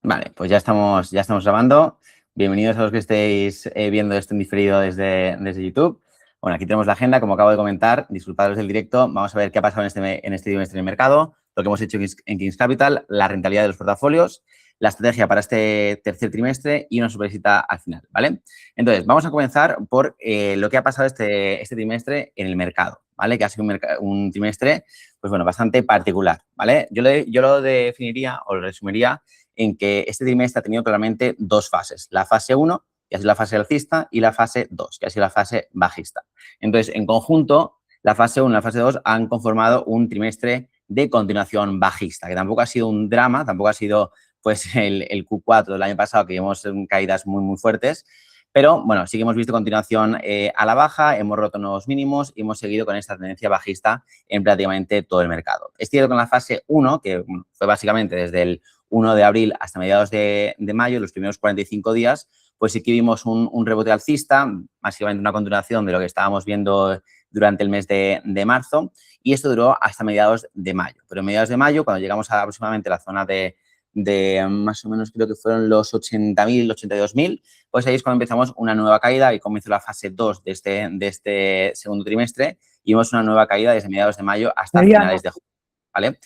Vale, pues ya estamos grabando. Bienvenidos a los que estéis viendo esto en diferido desde YouTube. Bueno, aquí tenemos la agenda, como acabo de comentar. Disfrutados del directo. Vamos a ver qué ha pasado en este trimestre en el mercado, lo que hemos hecho en Kings Capital, la rentabilidad de los portafolios, la estrategia para este tercer trimestre y una sorpresita al final, ¿vale? Entonces, vamos a comenzar por lo que ha pasado este trimestre en el mercado, ¿vale? Que ha sido un trimestre, pues bueno, bastante particular, ¿vale? Yo lo definiría o lo resumiría en que este trimestre ha tenido claramente dos fases. La fase 1, que ha sido la fase alcista, y la fase 2, que ha sido la fase bajista. Entonces, en conjunto, la fase 1 y la fase 2 han conformado un trimestre de continuación bajista, que tampoco ha sido un drama, tampoco ha sido pues el Q4 del año pasado, que vimos caídas muy fuertes, pero bueno, sí que hemos visto continuación a la baja, hemos roto nuevos mínimos y hemos seguido con esta tendencia bajista en prácticamente todo el mercado. Es cierto que en la fase 1, que fue básicamente desde el 1 de abril hasta mediados de mayo, los primeros 45 días, pues sí que vimos un rebote alcista, básicamente una continuación de lo que estábamos viendo durante el mes de marzo, y esto duró hasta mediados de mayo. Pero en mediados de mayo, cuando llegamos a aproximadamente la zona de más o menos creo que fueron los 80.000, 82.000, pues ahí es cuando empezamos una nueva caída y comenzó la fase 2 de este segundo trimestre y vimos una nueva caída desde mediados de mayo hasta finales de junio, ¿vale?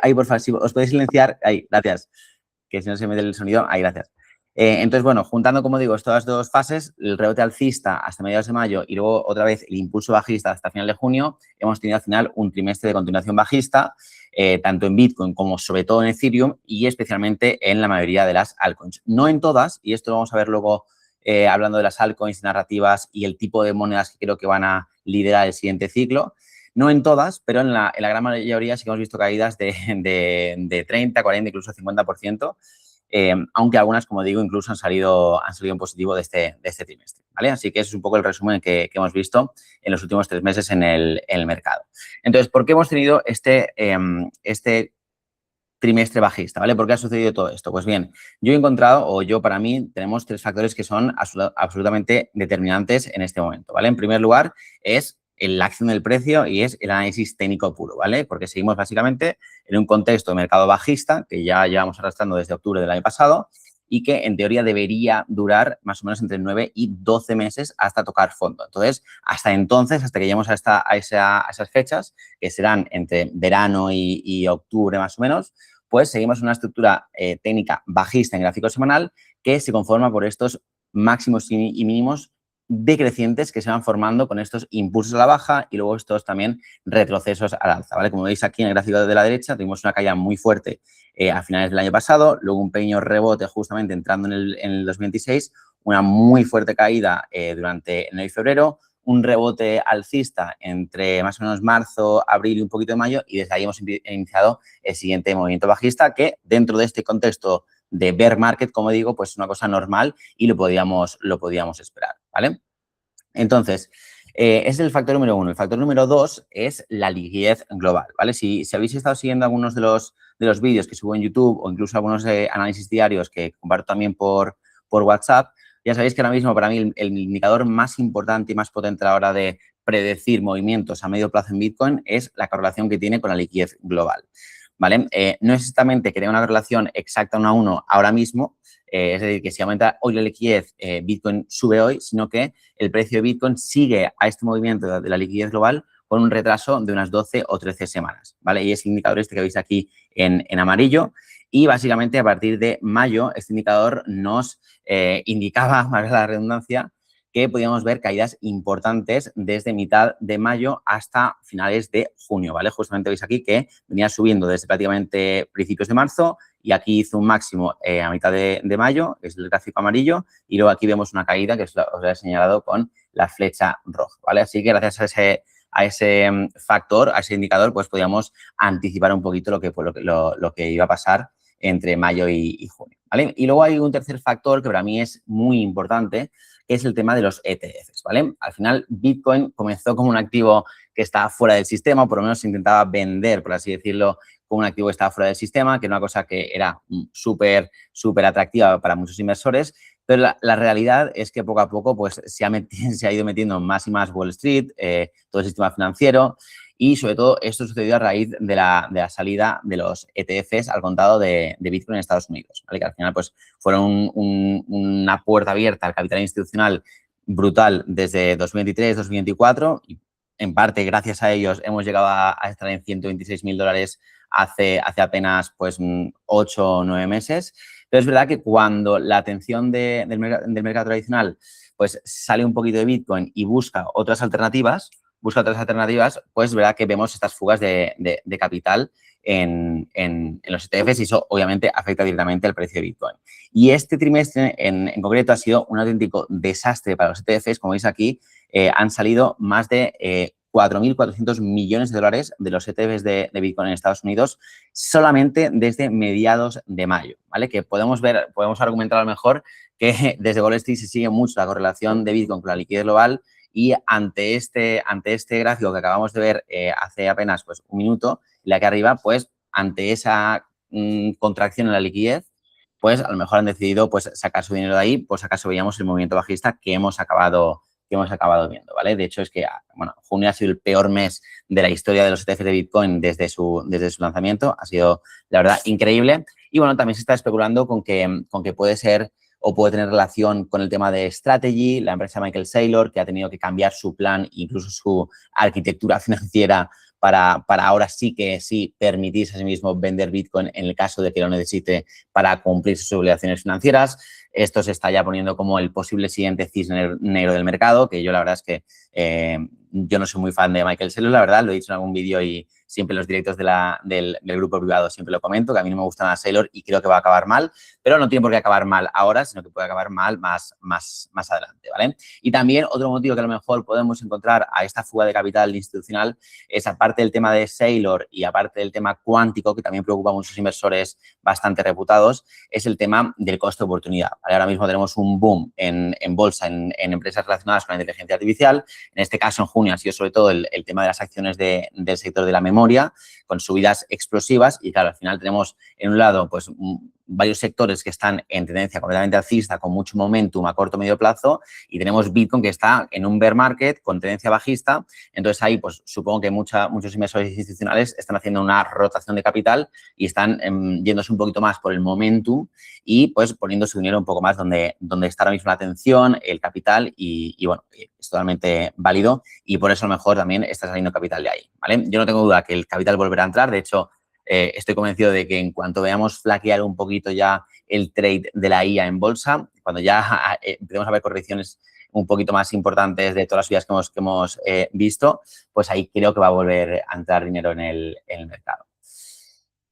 Ahí, por favor, si os podéis silenciar, ahí, gracias, que si no se mete el sonido, ahí, gracias. Entonces, bueno, juntando, como digo, estas dos fases, el rebote alcista hasta mediados de mayo y luego otra vez el impulso bajista hasta final de junio, hemos tenido al final un trimestre de continuación bajista, tanto en Bitcoin como sobre todo en Ethereum y especialmente en la mayoría de las altcoins. No en todas, y esto lo vamos a ver luego hablando de las altcoins narrativas y el tipo de monedas que creo que van a liderar el siguiente ciclo. No en todas, pero en la gran mayoría sí que hemos visto caídas de 30, 40, incluso 50%, aunque algunas, como digo, incluso han salido en positivo de este trimestre, ¿vale? Así que ese es un poco el resumen que hemos visto en los últimos 3 meses en el mercado. Entonces, ¿por qué hemos tenido este trimestre bajista, ¿vale? ¿Por qué ha sucedido todo esto? Pues bien, para mí, tenemos 3 factores que son absolutamente determinantes en este momento, ¿vale? En primer lugar, es la acción del precio y es el análisis técnico puro, ¿vale? Porque seguimos básicamente en un contexto de mercado bajista que ya llevamos arrastrando desde octubre del año pasado y que en teoría debería durar más o menos entre 9 y 12 meses hasta tocar fondo. Entonces, hasta entonces, hasta que lleguemos a esas fechas, que serán entre verano y octubre más o menos, pues seguimos una estructura técnica bajista en gráfico semanal que se conforma por estos máximos y mínimos decrecientes que se van formando con estos impulsos a la baja y luego estos también retrocesos al alza, ¿vale? Como veis aquí en el gráfico de la derecha, tuvimos una caída muy fuerte a finales del año pasado, luego un pequeño rebote justamente entrando en el 2026, una muy fuerte caída durante enero y febrero, un rebote alcista entre más o menos marzo, abril y un poquito de mayo y desde ahí hemos iniciado el siguiente movimiento bajista que dentro de este contexto de bear market, como digo, pues es una cosa normal y lo podíamos esperar, ¿vale? Entonces, es el factor número 1. El factor número 2 es la liquidez global, ¿vale? Si habéis estado siguiendo algunos de los vídeos que subo en YouTube o incluso algunos análisis diarios que comparto también por WhatsApp, ya sabéis que ahora mismo para mí el indicador más importante y más potente a la hora de predecir movimientos a medio plazo en Bitcoin es la correlación que tiene con la liquidez global, ¿vale? No es exactamente que tenga una correlación exacta 1 a 1 ahora mismo, es decir, que si aumenta hoy la liquidez, Bitcoin sube hoy, sino que el precio de Bitcoin sigue a este movimiento de la liquidez global con un retraso de unas 12 o 13 semanas, ¿vale? Y ese indicador que veis aquí en amarillo. Y básicamente a partir de mayo este indicador nos indicaba, más la redundancia, que podíamos ver caídas importantes desde mitad de mayo hasta finales de junio, ¿vale? Justamente veis aquí que venía subiendo desde prácticamente principios de marzo y aquí hizo un máximo a mitad de mayo, es el gráfico amarillo, y luego aquí vemos una caída que os he señalado con la flecha roja, ¿vale? Así que gracias a ese factor, a ese indicador, pues podíamos anticipar un poquito lo que iba a pasar entre mayo y junio, ¿vale? Y luego hay un tercer factor que para mí es muy importante, que es el tema de los ETFs, ¿vale? Al final, Bitcoin comenzó como un activo que estaba fuera del sistema, o por lo menos se intentaba vender, por así decirlo, como un activo que estaba fuera del sistema, que era una cosa que era súper atractiva para muchos inversores, pero la realidad es que poco a poco pues, se ha ido metiendo más y más Wall Street, todo el sistema financiero, y sobre todo esto sucedió a raíz de la salida de los ETFs al contado de Bitcoin en Estados Unidos, ¿vale? Que al final pues fueron una puerta abierta al capital institucional brutal desde 2023-2024 y en parte gracias a ellos hemos llegado a estar en $126.000 hace apenas pues 8 o 9 meses. Pero es verdad que cuando la atención del mercado tradicional pues sale un poquito de Bitcoin y busca otras alternativas, pues es verdad que vemos estas fugas de capital en los ETFs y eso obviamente afecta directamente al precio de Bitcoin. Y este trimestre en concreto ha sido un auténtico desastre para los ETFs. Como veis aquí, han salido más de 4.400 millones de dólares de los ETFs de Bitcoin en Estados Unidos solamente desde mediados de mayo, ¿vale? Que podemos argumentar a lo mejor que desde Wall Street se sigue mucho la correlación de Bitcoin con la liquidez global y ante este gráfico que acabamos de ver hace apenas pues, un minuto, la que arriba, pues ante esa contracción en la liquidez, pues a lo mejor han decidido pues sacar su dinero de ahí, pues acaso veíamos el movimiento bajista que hemos acabado viendo, ¿vale? De hecho, es que, bueno, junio ha sido el peor mes de la historia de los ETFs de Bitcoin desde su lanzamiento. Ha sido, la verdad, increíble. Y, bueno, también se está especulando con que puede ser o puede tener relación con el tema de Strategy, la empresa Michael Saylor, que ha tenido que cambiar su plan, incluso su arquitectura financiera para ahora sí permitirse a sí mismo vender Bitcoin en el caso de que lo necesite para cumplir sus obligaciones financieras. Esto se está ya poniendo como el posible siguiente cisne negro del mercado, que yo la verdad es que yo no soy muy fan de Michael Saylor, la verdad, lo he dicho en algún vídeo y siempre en los directos del grupo privado siempre lo comento, que a mí no me gusta nada Saylor y creo que va a acabar mal, pero no tiene por qué acabar mal ahora, sino que puede acabar mal más adelante, ¿vale? Y también otro motivo que a lo mejor podemos encontrar a esta fuga de capital institucional es, aparte del tema de Saylor y aparte del tema cuántico, que también preocupa a muchos inversores bastante reputados, es el tema del costo de oportunidad, ¿vale? Ahora mismo tenemos un boom en bolsa, en empresas relacionadas con la inteligencia artificial. En este caso, en junio, ha sido sobre todo el tema de las acciones del sector de la memoria, con subidas explosivas y, claro, al final tenemos, en un lado, pues varios sectores que están en tendencia completamente alcista, con mucho momentum a corto o medio plazo, y tenemos Bitcoin que está en un bear market con tendencia bajista. Entonces, ahí, pues supongo que muchos inversores institucionales están haciendo una rotación de capital y están yéndose un poquito más por el momentum y, pues, poniendo su dinero un poco más donde está ahora mismo la atención, el capital y bueno, es totalmente válido y por eso a lo mejor también está saliendo capital de ahí, ¿vale? Yo no tengo duda que el capital volverá a entrar. De hecho, estoy convencido de que en cuanto veamos flaquear un poquito ya el trade de la IA en bolsa, cuando ya empecemos a ver correcciones un poquito más importantes de todas las subidas que hemos visto, pues ahí creo que va a volver a entrar dinero en el mercado.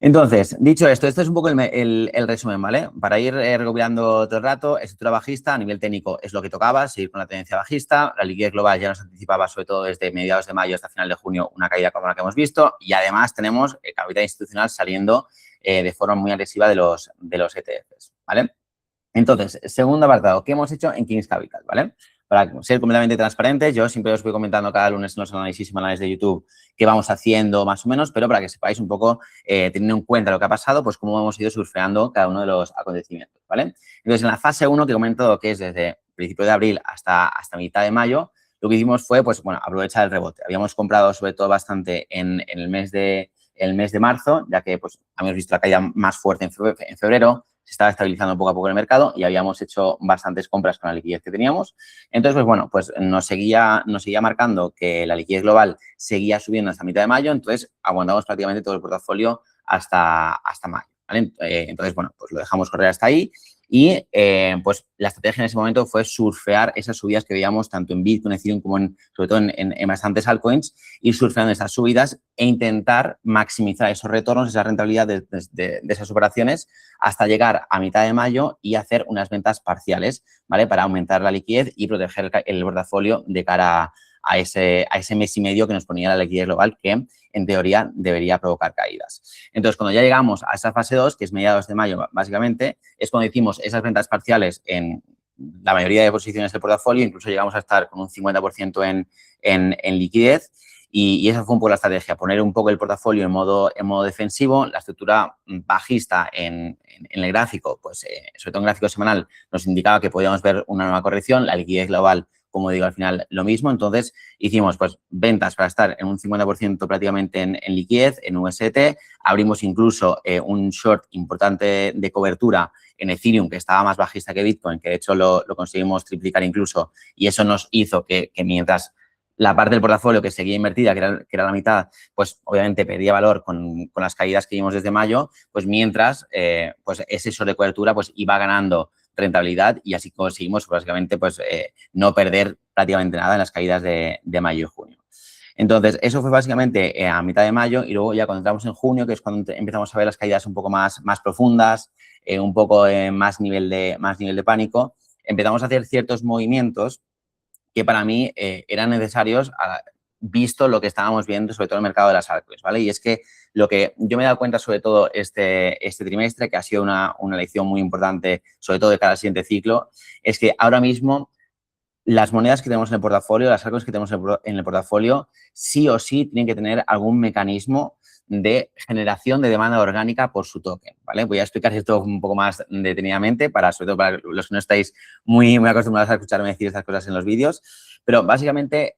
Entonces, dicho esto, este es un poco el resumen, ¿vale? Para ir recopilando todo el rato, estructura bajista a nivel técnico es lo que tocaba, seguir con la tendencia bajista. La liquidez global ya nos anticipaba, sobre todo desde mediados de mayo hasta final de junio, una caída como la que hemos visto. Y además tenemos el capital institucional saliendo de forma muy agresiva de los ETFs, ¿vale? Entonces, segundo apartado, ¿qué hemos hecho en Kings Capital, ¿vale? Para ser completamente transparentes, yo siempre os voy comentando cada lunes en los análisis semanales de YouTube qué vamos haciendo más o menos, pero para que sepáis un poco, teniendo en cuenta lo que ha pasado, pues cómo hemos ido surfeando cada uno de los acontecimientos, ¿vale? Entonces, en la fase 1, que he comentado que es desde principio de abril hasta mitad de mayo, lo que hicimos fue, pues, bueno, aprovechar el rebote. Habíamos comprado, sobre todo, bastante en el mes de marzo, ya que, pues, habíamos visto la caída más fuerte en febrero, se estaba estabilizando poco a poco el mercado y habíamos hecho bastantes compras con la liquidez que teníamos. Entonces, pues bueno, pues nos seguía marcando que la liquidez global seguía subiendo hasta mitad de mayo, entonces aguantamos prácticamente todo el portafolio hasta mayo, ¿vale? Entonces, bueno, pues lo dejamos correr hasta ahí y pues la estrategia en ese momento fue surfear esas subidas que veíamos tanto en Bitcoin, Ethereum como sobre todo en bastantes altcoins, ir surfeando esas subidas e intentar maximizar esos retornos, esa rentabilidad de esas operaciones hasta llegar a mitad de mayo y hacer unas ventas parciales, ¿vale? Para aumentar la liquidez y proteger el portafolio de cara a ese mes y medio que nos ponía la liquidez global, que en teoría debería provocar caídas. Entonces, cuando ya llegamos a esa fase 2, que es mediados de mayo, básicamente, es cuando hicimos esas ventas parciales en la mayoría de posiciones del portafolio, incluso llegamos a estar con un 50% en liquidez. Y esa fue un poco la estrategia, poner un poco el portafolio en modo defensivo, la estructura bajista en el gráfico, pues sobre todo en gráfico semanal, nos indicaba que podíamos ver una nueva corrección, la liquidez global como digo, al final lo mismo. Entonces, hicimos pues ventas para estar en un 50% prácticamente en liquidez, en UST. Abrimos incluso un short importante de cobertura en Ethereum, que estaba más bajista que Bitcoin, que de hecho lo conseguimos triplicar incluso. Y eso nos hizo que mientras la parte del portafolio que seguía invertida, que era la mitad, pues obviamente perdía valor con las caídas que vimos desde mayo, pues mientras pues ese short de cobertura pues iba ganando rentabilidad y así conseguimos básicamente pues no perder prácticamente nada en las caídas de mayo y junio. Entonces, eso fue básicamente a mitad de mayo y luego ya cuando entramos en junio, que es cuando empezamos a ver las caídas un poco más profundas, un poco más nivel de pánico, empezamos a hacer ciertos movimientos que para mí eran necesarios visto lo que estábamos viendo, sobre todo en el mercado de las altcoins, ¿vale? Y es que lo que yo me he dado cuenta, sobre todo este trimestre, que ha sido una lección muy importante, sobre todo de cara al siguiente ciclo, es que ahora mismo las monedas que tenemos en el portafolio, las altcoins que tenemos en el portafolio, sí o sí tienen que tener algún mecanismo de generación de demanda orgánica por su token, ¿vale? Voy a explicar esto un poco más detenidamente, sobre todo para los que no estáis muy acostumbrados a escucharme decir estas cosas en los vídeos, pero básicamente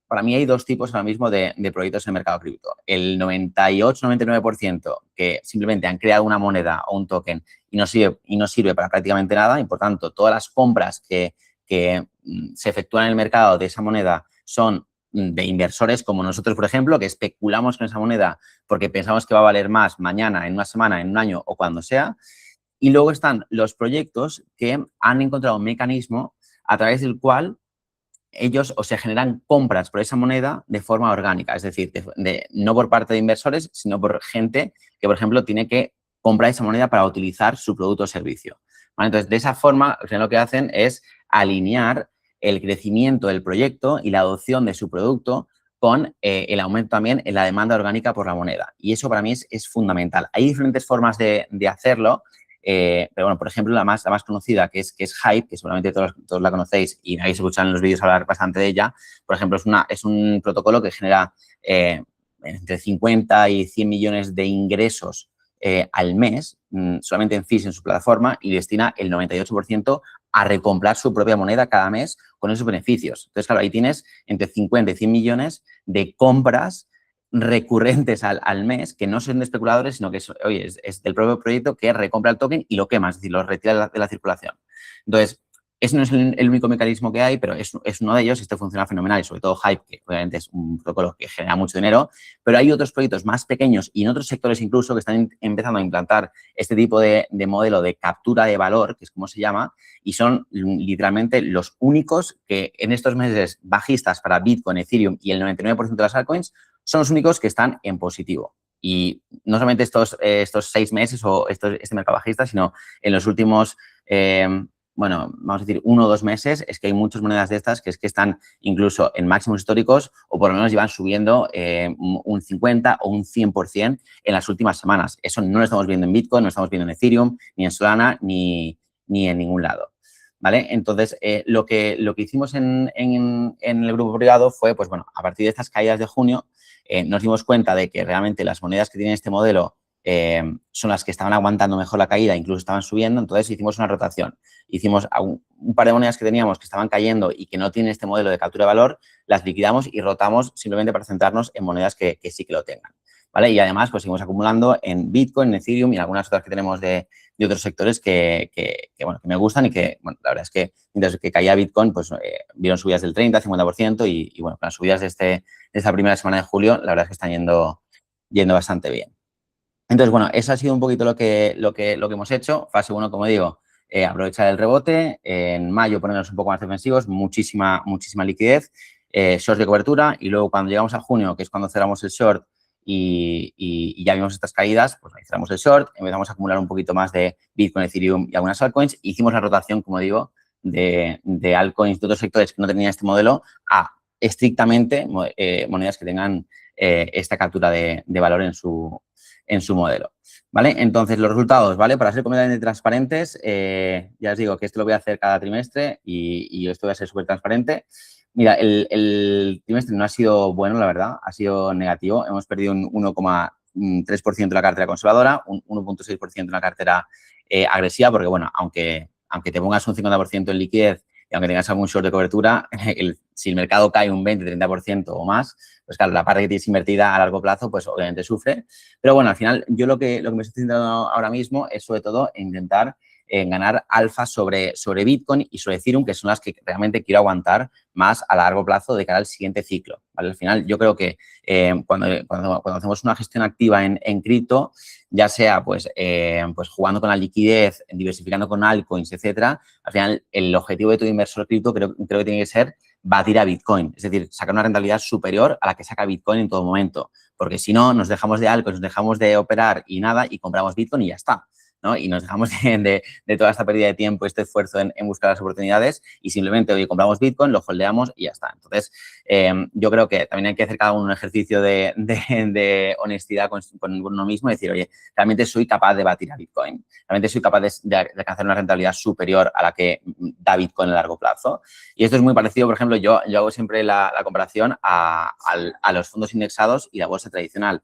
para mí hay dos tipos ahora mismo de proyectos en el mercado cripto. El 98-99% que simplemente han creado una moneda o un token y no sirve para prácticamente nada y, por tanto, todas las compras que se efectúan en el mercado de esa moneda son de inversores como nosotros, por ejemplo, que especulamos con esa moneda porque pensamos que va a valer más mañana, en una semana, en un año o cuando sea. Y luego están los proyectos que han encontrado un mecanismo a través del cual ellos o se generan compras por esa moneda de forma orgánica, es decir, no por parte de inversores, sino por gente que, por ejemplo, tiene que comprar esa moneda para utilizar su producto o servicio. ¿Vale? Entonces, de esa forma, al final lo que hacen es alinear el crecimiento del proyecto y la adopción de su producto con el aumento también en la demanda orgánica por la moneda. Y eso para mí es fundamental. Hay diferentes formas de hacerlo, pero bueno, por ejemplo, la más conocida, que es Hype, que seguramente todos la conocéis y me habéis escuchado en los vídeos hablar bastante de ella. Por ejemplo, es un protocolo que genera entre 50 y 100 millones de ingresos al mes, solamente en fees en su plataforma, y destina el 98% a recomprar su propia moneda cada mes con esos beneficios. Entonces, claro, ahí tienes entre 50 y 100 millones de compras recurrentes al mes, que no son de especuladores, sino que es del propio proyecto que recompra el token y lo quema, es decir, lo retira de la circulación. Entonces, ese no es el único mecanismo que hay, pero es uno de ellos. Este funciona fenomenal y sobre todo Hype, que obviamente es un protocolo que genera mucho dinero, pero hay otros proyectos más pequeños y en otros sectores incluso que están empezando a implantar este tipo de modelo de captura de valor, que es como se llama, y son literalmente los únicos que en estos meses bajistas para Bitcoin, Ethereum y el 99% de las altcoins son los únicos que están en positivo. Y no solamente estos 6 meses o este mercado bajista, sino en los últimos bueno, vamos a decir 1 o 2 meses, es que hay muchas monedas de estas que están incluso en máximos históricos o por lo menos llevan subiendo un 50 o un 100% en las últimas semanas. Eso no lo estamos viendo en Bitcoin, no lo estamos viendo en Ethereum, ni en Solana, ni en ningún lado. ¿Vale? Entonces, lo que hicimos en el grupo privado fue, pues bueno, a partir de estas caídas de junio, nos dimos cuenta de que realmente las monedas que tienen este modelo son las que estaban aguantando mejor la caída, incluso estaban subiendo, entonces hicimos una rotación. Hicimos un par de monedas que teníamos que estaban cayendo y que no tienen este modelo de captura de valor, las liquidamos y rotamos simplemente para centrarnos en monedas que sí que lo tengan. ¿Vale? Y además, pues seguimos acumulando en Bitcoin, en Ethereum y en algunas otras que tenemos de otros sectores que me gustan y que, bueno, la verdad es que mientras que caía Bitcoin, pues vieron subidas del 30, 50% y bueno, con las subidas de esta primera semana de julio, la verdad es que están yendo bastante bien. Entonces, bueno, eso ha sido un poquito lo que hemos hecho. Fase 1, como digo, aprovechar el rebote. En mayo ponernos un poco más defensivos, muchísima liquidez, shorts de cobertura y luego cuando llegamos a junio, que es cuando cerramos el short y ya vimos estas caídas, pues ahí cerramos el short, empezamos a acumular un poquito más de Bitcoin, Ethereum y algunas altcoins. Hicimos la rotación, como digo, de altcoins de otros sectores que no tenían este modelo a estrictamente monedas que tengan esta captura de valor en su modelo, ¿vale? Entonces, los resultados, ¿vale? Para ser completamente transparentes, ya os digo que esto lo voy a hacer cada trimestre y esto va a ser súper transparente. Mira, el trimestre no ha sido bueno, la verdad, ha sido negativo. Hemos perdido un 1,3% en la cartera conservadora, un 1,6% en la cartera agresiva, porque, bueno, aunque te pongas un 50% en liquidez y aunque tengas algún short de cobertura, si el mercado cae un 20-30% o más, pues claro, la parte que tienes invertida a largo plazo, pues obviamente sufre. Pero bueno, al final yo lo que me estoy centrando ahora mismo es sobre todo intentar ganar alfa sobre Bitcoin y sobre Ethereum, que son las que realmente quiero aguantar más a largo plazo de cara al siguiente ciclo, ¿vale? Al final, yo creo que cuando hacemos una gestión activa en cripto, ya sea pues jugando con la liquidez, diversificando con altcoins, etcétera, al final el objetivo de todo inversor cripto creo que tiene que ser batir a Bitcoin, es decir, sacar una rentabilidad superior a la que saca Bitcoin en todo momento, porque si no, nos dejamos de altcoins, nos dejamos de operar y nada, y compramos Bitcoin y ya está, ¿no? Y nos dejamos de toda esta pérdida de tiempo, este esfuerzo en buscar las oportunidades y simplemente hoy compramos Bitcoin, lo holdeamos y ya está. Entonces, yo creo que también hay que hacer cada uno un ejercicio de honestidad con uno mismo y decir, oye, realmente soy capaz de batir a Bitcoin, realmente soy capaz de alcanzar una rentabilidad superior a la que da Bitcoin a largo plazo. Y esto es muy parecido, por ejemplo, yo hago siempre la comparación a los fondos indexados y la bolsa tradicional.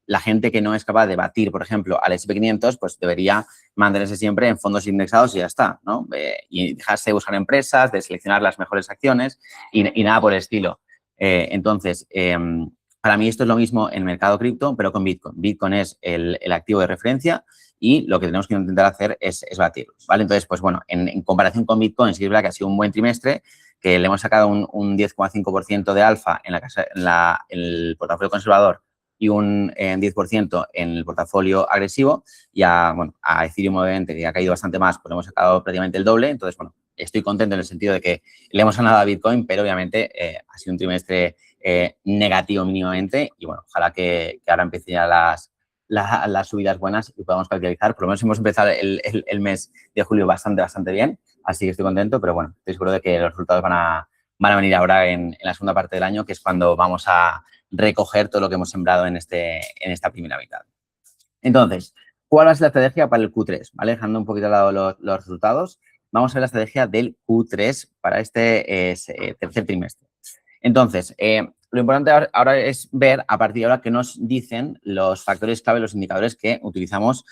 La gente que no es capaz de batir, por ejemplo, al S&P 500, pues debería mantenerse siempre en fondos indexados y ya está, ¿no? Y dejarse de buscar empresas, de seleccionar las mejores acciones y nada por el estilo. Entonces, para mí esto es lo mismo en el mercado cripto, pero con Bitcoin. Bitcoin es el activo de referencia y lo que tenemos que intentar hacer es batirlo, ¿vale? Entonces, pues bueno, en comparación con Bitcoin, sí es verdad que ha sido un buen trimestre, que le hemos sacado un 10,5% de alfa en el portafolio conservador y un 10% en el portafolio agresivo. Y a Ethereum, obviamente, que ha caído bastante más, pues hemos sacado prácticamente el doble. Entonces, bueno, estoy contento en el sentido de que le hemos ganado a Bitcoin, pero obviamente ha sido un trimestre negativo mínimamente. Y bueno, ojalá que ahora empiecen ya las subidas buenas y podamos capitalizar. Por lo menos hemos empezado el mes de julio bastante bien, así que estoy contento, pero bueno, estoy seguro de que los resultados van a venir ahora en la segunda parte del año, que es cuando vamos a recoger todo lo que hemos sembrado en esta primera mitad. Entonces, ¿cuál va a ser la estrategia para el Q3? ¿Vale? Dejando un poquito al lado los resultados, vamos a ver la estrategia del Q3 para este tercer trimestre. Entonces, lo importante ahora es ver a partir de ahora qué nos dicen los factores clave, los indicadores que utilizamos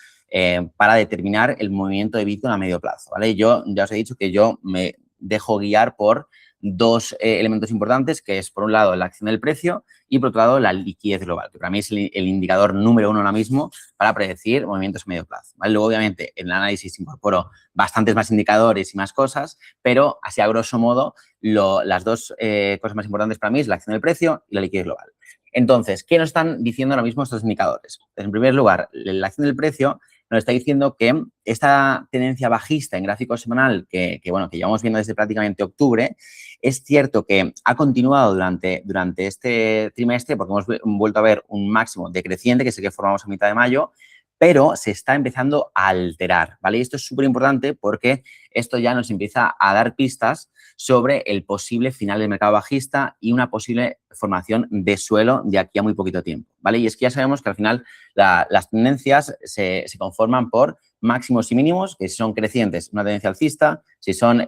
para determinar el movimiento de Bitcoin a medio plazo, ¿vale? Yo ya os he dicho que yo me dejo guiar por dos elementos importantes, que es, por un lado, la acción del precio y, por otro lado, la liquidez global, que para mí es el indicador número uno ahora mismo para predecir movimientos a medio plazo, ¿vale? Luego, obviamente, en el análisis incorporo bastantes más indicadores y más cosas, pero así, a grosso modo, las dos cosas más importantes para mí es la acción del precio y la liquidez global. Entonces, ¿qué nos están diciendo ahora mismo estos indicadores? Pues, en primer lugar, la acción del precio nos está diciendo que esta tendencia bajista en gráfico semanal que llevamos viendo desde prácticamente octubre, es cierto que ha continuado durante este trimestre porque hemos vuelto a ver un máximo decreciente, que es el que formamos a mitad de mayo, pero se está empezando a alterar, ¿vale? Y esto es súper importante porque esto ya nos empieza a dar pistas sobre el posible final del mercado bajista y una posible formación de suelo de aquí a muy poquito tiempo, ¿vale? Y es que ya sabemos que al final las tendencias se conforman por máximos y mínimos, que si son crecientes, una tendencia alcista, si son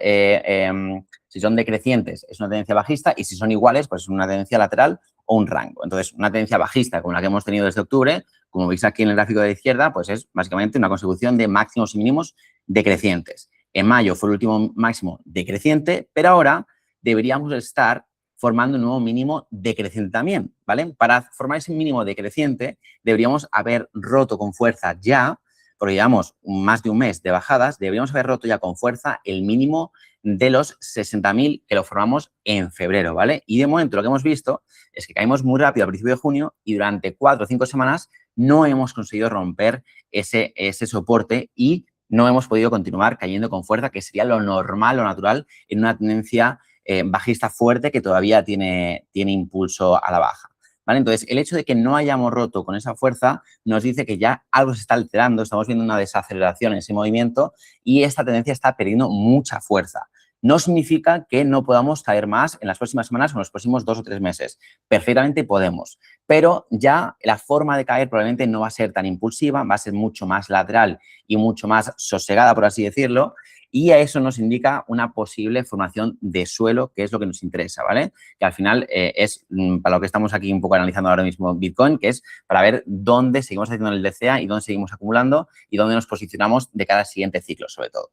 decrecientes, es una tendencia bajista, y si son iguales, pues es una tendencia lateral o un rango. Entonces, una tendencia bajista como la que hemos tenido desde octubre, como veis aquí en el gráfico de la izquierda, pues es básicamente una consecución de máximos y mínimos decrecientes. En mayo fue el último máximo decreciente, pero ahora deberíamos estar formando un nuevo mínimo decreciente también, ¿vale? Para formar ese mínimo decreciente deberíamos haber roto con fuerza ya, porque llevamos más de un mes de bajadas, deberíamos haber roto ya con fuerza el mínimo de los 60.000 que lo formamos en febrero, ¿vale? Y de momento lo que hemos visto es que caímos muy rápido al principio de junio y durante 4 o 5 semanas no hemos conseguido romper ese soporte y no hemos podido continuar cayendo con fuerza, que sería lo normal, lo natural, en una tendencia bajista fuerte que todavía tiene impulso a la baja, ¿vale? Entonces, el hecho de que no hayamos roto con esa fuerza nos dice que ya algo se está alterando, estamos viendo una desaceleración en ese movimiento y esta tendencia está perdiendo mucha fuerza. No significa que no podamos caer más en las próximas semanas o en los próximos 2 o 3 meses. Perfectamente podemos, pero ya la forma de caer probablemente no va a ser tan impulsiva, va a ser mucho más lateral y mucho más sosegada, por así decirlo, y a eso nos indica una posible formación de suelo, que es lo que nos interesa, ¿vale? Que al final es para lo que estamos aquí un poco analizando ahora mismo Bitcoin, que es para ver dónde seguimos haciendo el DCA y dónde seguimos acumulando y dónde nos posicionamos de cara al siguiente ciclo, sobre todo,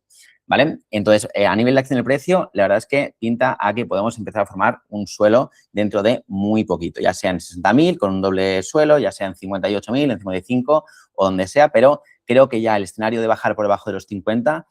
¿vale? Entonces, a nivel de acción del precio, la verdad es que pinta a que podemos empezar a formar un suelo dentro de muy poquito, ya sea en 60.000 con un doble suelo, ya sea en 58.000, en 55 o donde sea, pero creo que ya el escenario de bajar por debajo de los 50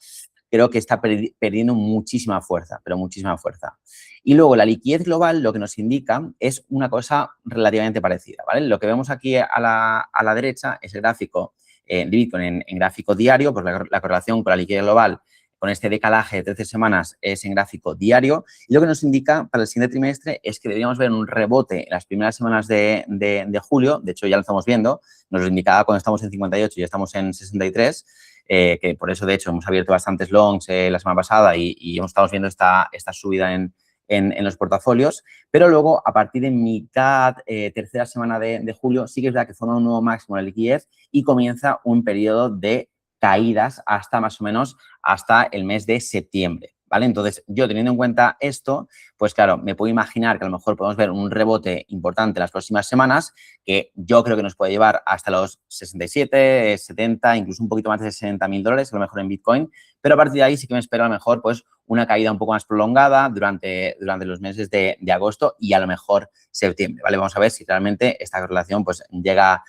creo que está perdiendo muchísima fuerza, pero muchísima fuerza. Y luego la liquidez global lo que nos indica es una cosa relativamente parecida, ¿vale? Lo que vemos aquí a la derecha es el gráfico de Bitcoin en gráfico diario, pues la correlación con la liquidez global con este decalaje de 13 semanas es en gráfico diario. Y lo que nos indica para el siguiente trimestre es que deberíamos ver un rebote en las primeras semanas de julio. De hecho, ya lo estamos viendo. Nos lo indicaba cuando estamos en 58 y ya estamos en 63. Que por eso, de hecho, hemos abierto bastantes longs la semana pasada y estamos viendo esta subida en los portafolios. Pero luego, a partir de mitad, tercera semana de julio, sí que es verdad que forma un nuevo máximo de liquidez y comienza un periodo de caídas hasta más o menos hasta el mes de septiembre, ¿vale? Entonces, yo teniendo en cuenta esto, pues claro, me puedo imaginar que a lo mejor podemos ver un rebote importante en las próximas semanas, que yo creo que nos puede llevar hasta los 67, 70, incluso un poquito más de 60.000 dólares, a lo mejor en Bitcoin, pero a partir de ahí sí que me espero a lo mejor pues una caída un poco más prolongada durante los meses de agosto y a lo mejor septiembre, ¿vale? Vamos a ver si realmente esta correlación pues llega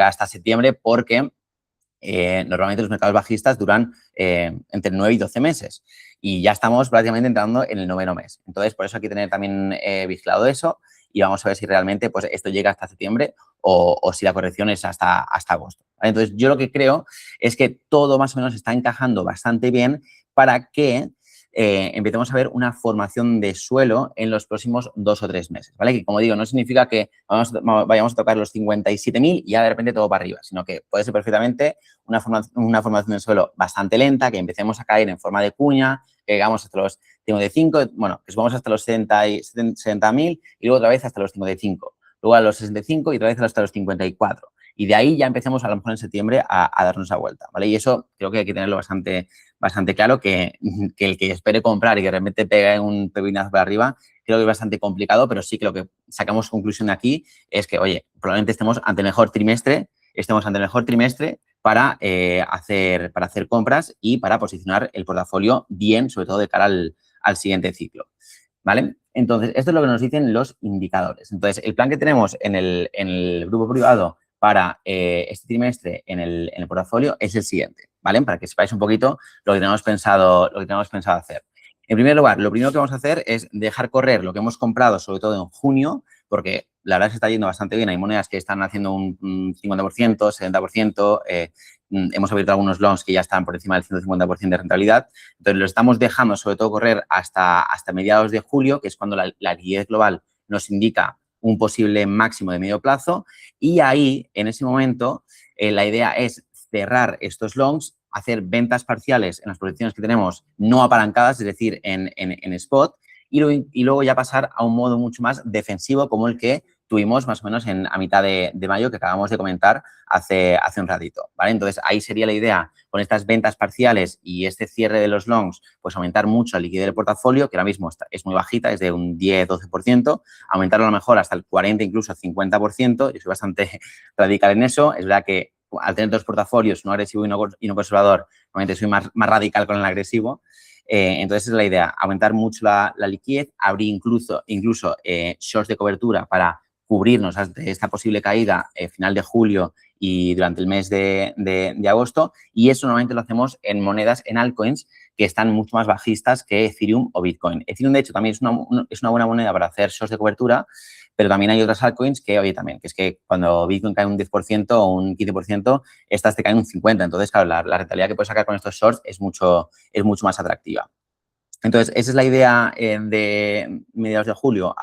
hasta septiembre porque normalmente los mercados bajistas duran entre 9 y 12 meses y ya estamos prácticamente entrando en el 9º mes. Entonces, por eso hay que tener también vigilado eso y vamos a ver si realmente pues, esto llega hasta septiembre o si la corrección es hasta agosto, ¿vale? Entonces, yo lo que creo es que todo más o menos está encajando bastante bien para que empecemos a ver una formación de suelo en los próximos 2 o 3 meses, ¿vale? Que, como digo, no significa que vayamos a tocar los 57.000 y ya de repente todo para arriba, sino que puede ser perfectamente una formación de suelo bastante lenta, que empecemos a caer en forma de cuña, que llegamos hasta los 55, bueno, que subamos hasta los 70.000 y luego otra vez hasta los 55, luego a los 65 y otra vez hasta los 54. Y de ahí ya empecemos a lo mejor en septiembre a darnos la vuelta, ¿vale? Y eso creo que hay que tenerlo bastante claro, que el que espere comprar y que realmente pegue un pepinazo para arriba, creo que es bastante complicado, pero sí que lo que sacamos conclusión de aquí es que, oye, probablemente estemos ante el mejor trimestre para hacer compras y para posicionar el portafolio bien, sobre todo de cara al siguiente ciclo, ¿vale? Entonces, esto es lo que nos dicen los indicadores. Entonces, el plan que tenemos en el grupo privado para este trimestre en el portafolio es el siguiente, ¿vale? Para que sepáis un poquito lo que tenemos pensado hacer. En primer lugar, lo primero que vamos a hacer es dejar correr lo que hemos comprado, sobre todo en junio, porque la verdad es que está yendo bastante bien. Hay monedas que están haciendo un 50%, 70%. Hemos abierto algunos longs que ya están por encima del 150% de rentabilidad. Entonces, lo estamos dejando sobre todo correr hasta mediados de julio, que es cuando la liquidez global nos indica un posible máximo de medio plazo. Y ahí, en ese momento, la idea es cerrar estos longs, hacer ventas parciales en las posiciones que tenemos no apalancadas, es decir, en spot, y luego ya pasar a un modo mucho más defensivo como el que tuvimos más o menos a mitad de mayo, que acabamos de comentar hace un ratito, ¿vale? Entonces, ahí sería la idea, con estas ventas parciales y este cierre de los longs, pues aumentar mucho la liquidez del portafolio, que ahora mismo es muy bajita, es de un 10-12%, aumentarlo a lo mejor hasta el 40, incluso 50%. Yo soy bastante radical en eso. Es verdad que al tener dos portafolios, uno agresivo y no conservador, normalmente soy más radical con el agresivo. Entonces, es la idea, aumentar mucho la liquidez, abrir incluso shorts de cobertura para cubrirnos ante esta posible caída final de julio y durante el mes de agosto. Y eso normalmente lo hacemos en monedas, en altcoins, que están mucho más bajistas que Ethereum o Bitcoin. Ethereum, de hecho, también es una buena moneda para hacer shorts de cobertura, pero también hay otras altcoins que, oye, también, que es que cuando Bitcoin cae un 10% o un 15%, estas te caen un 50%. Entonces, claro, la rentabilidad que puedes sacar con estos shorts es mucho más atractiva. Entonces, esa es la idea de mediados de julio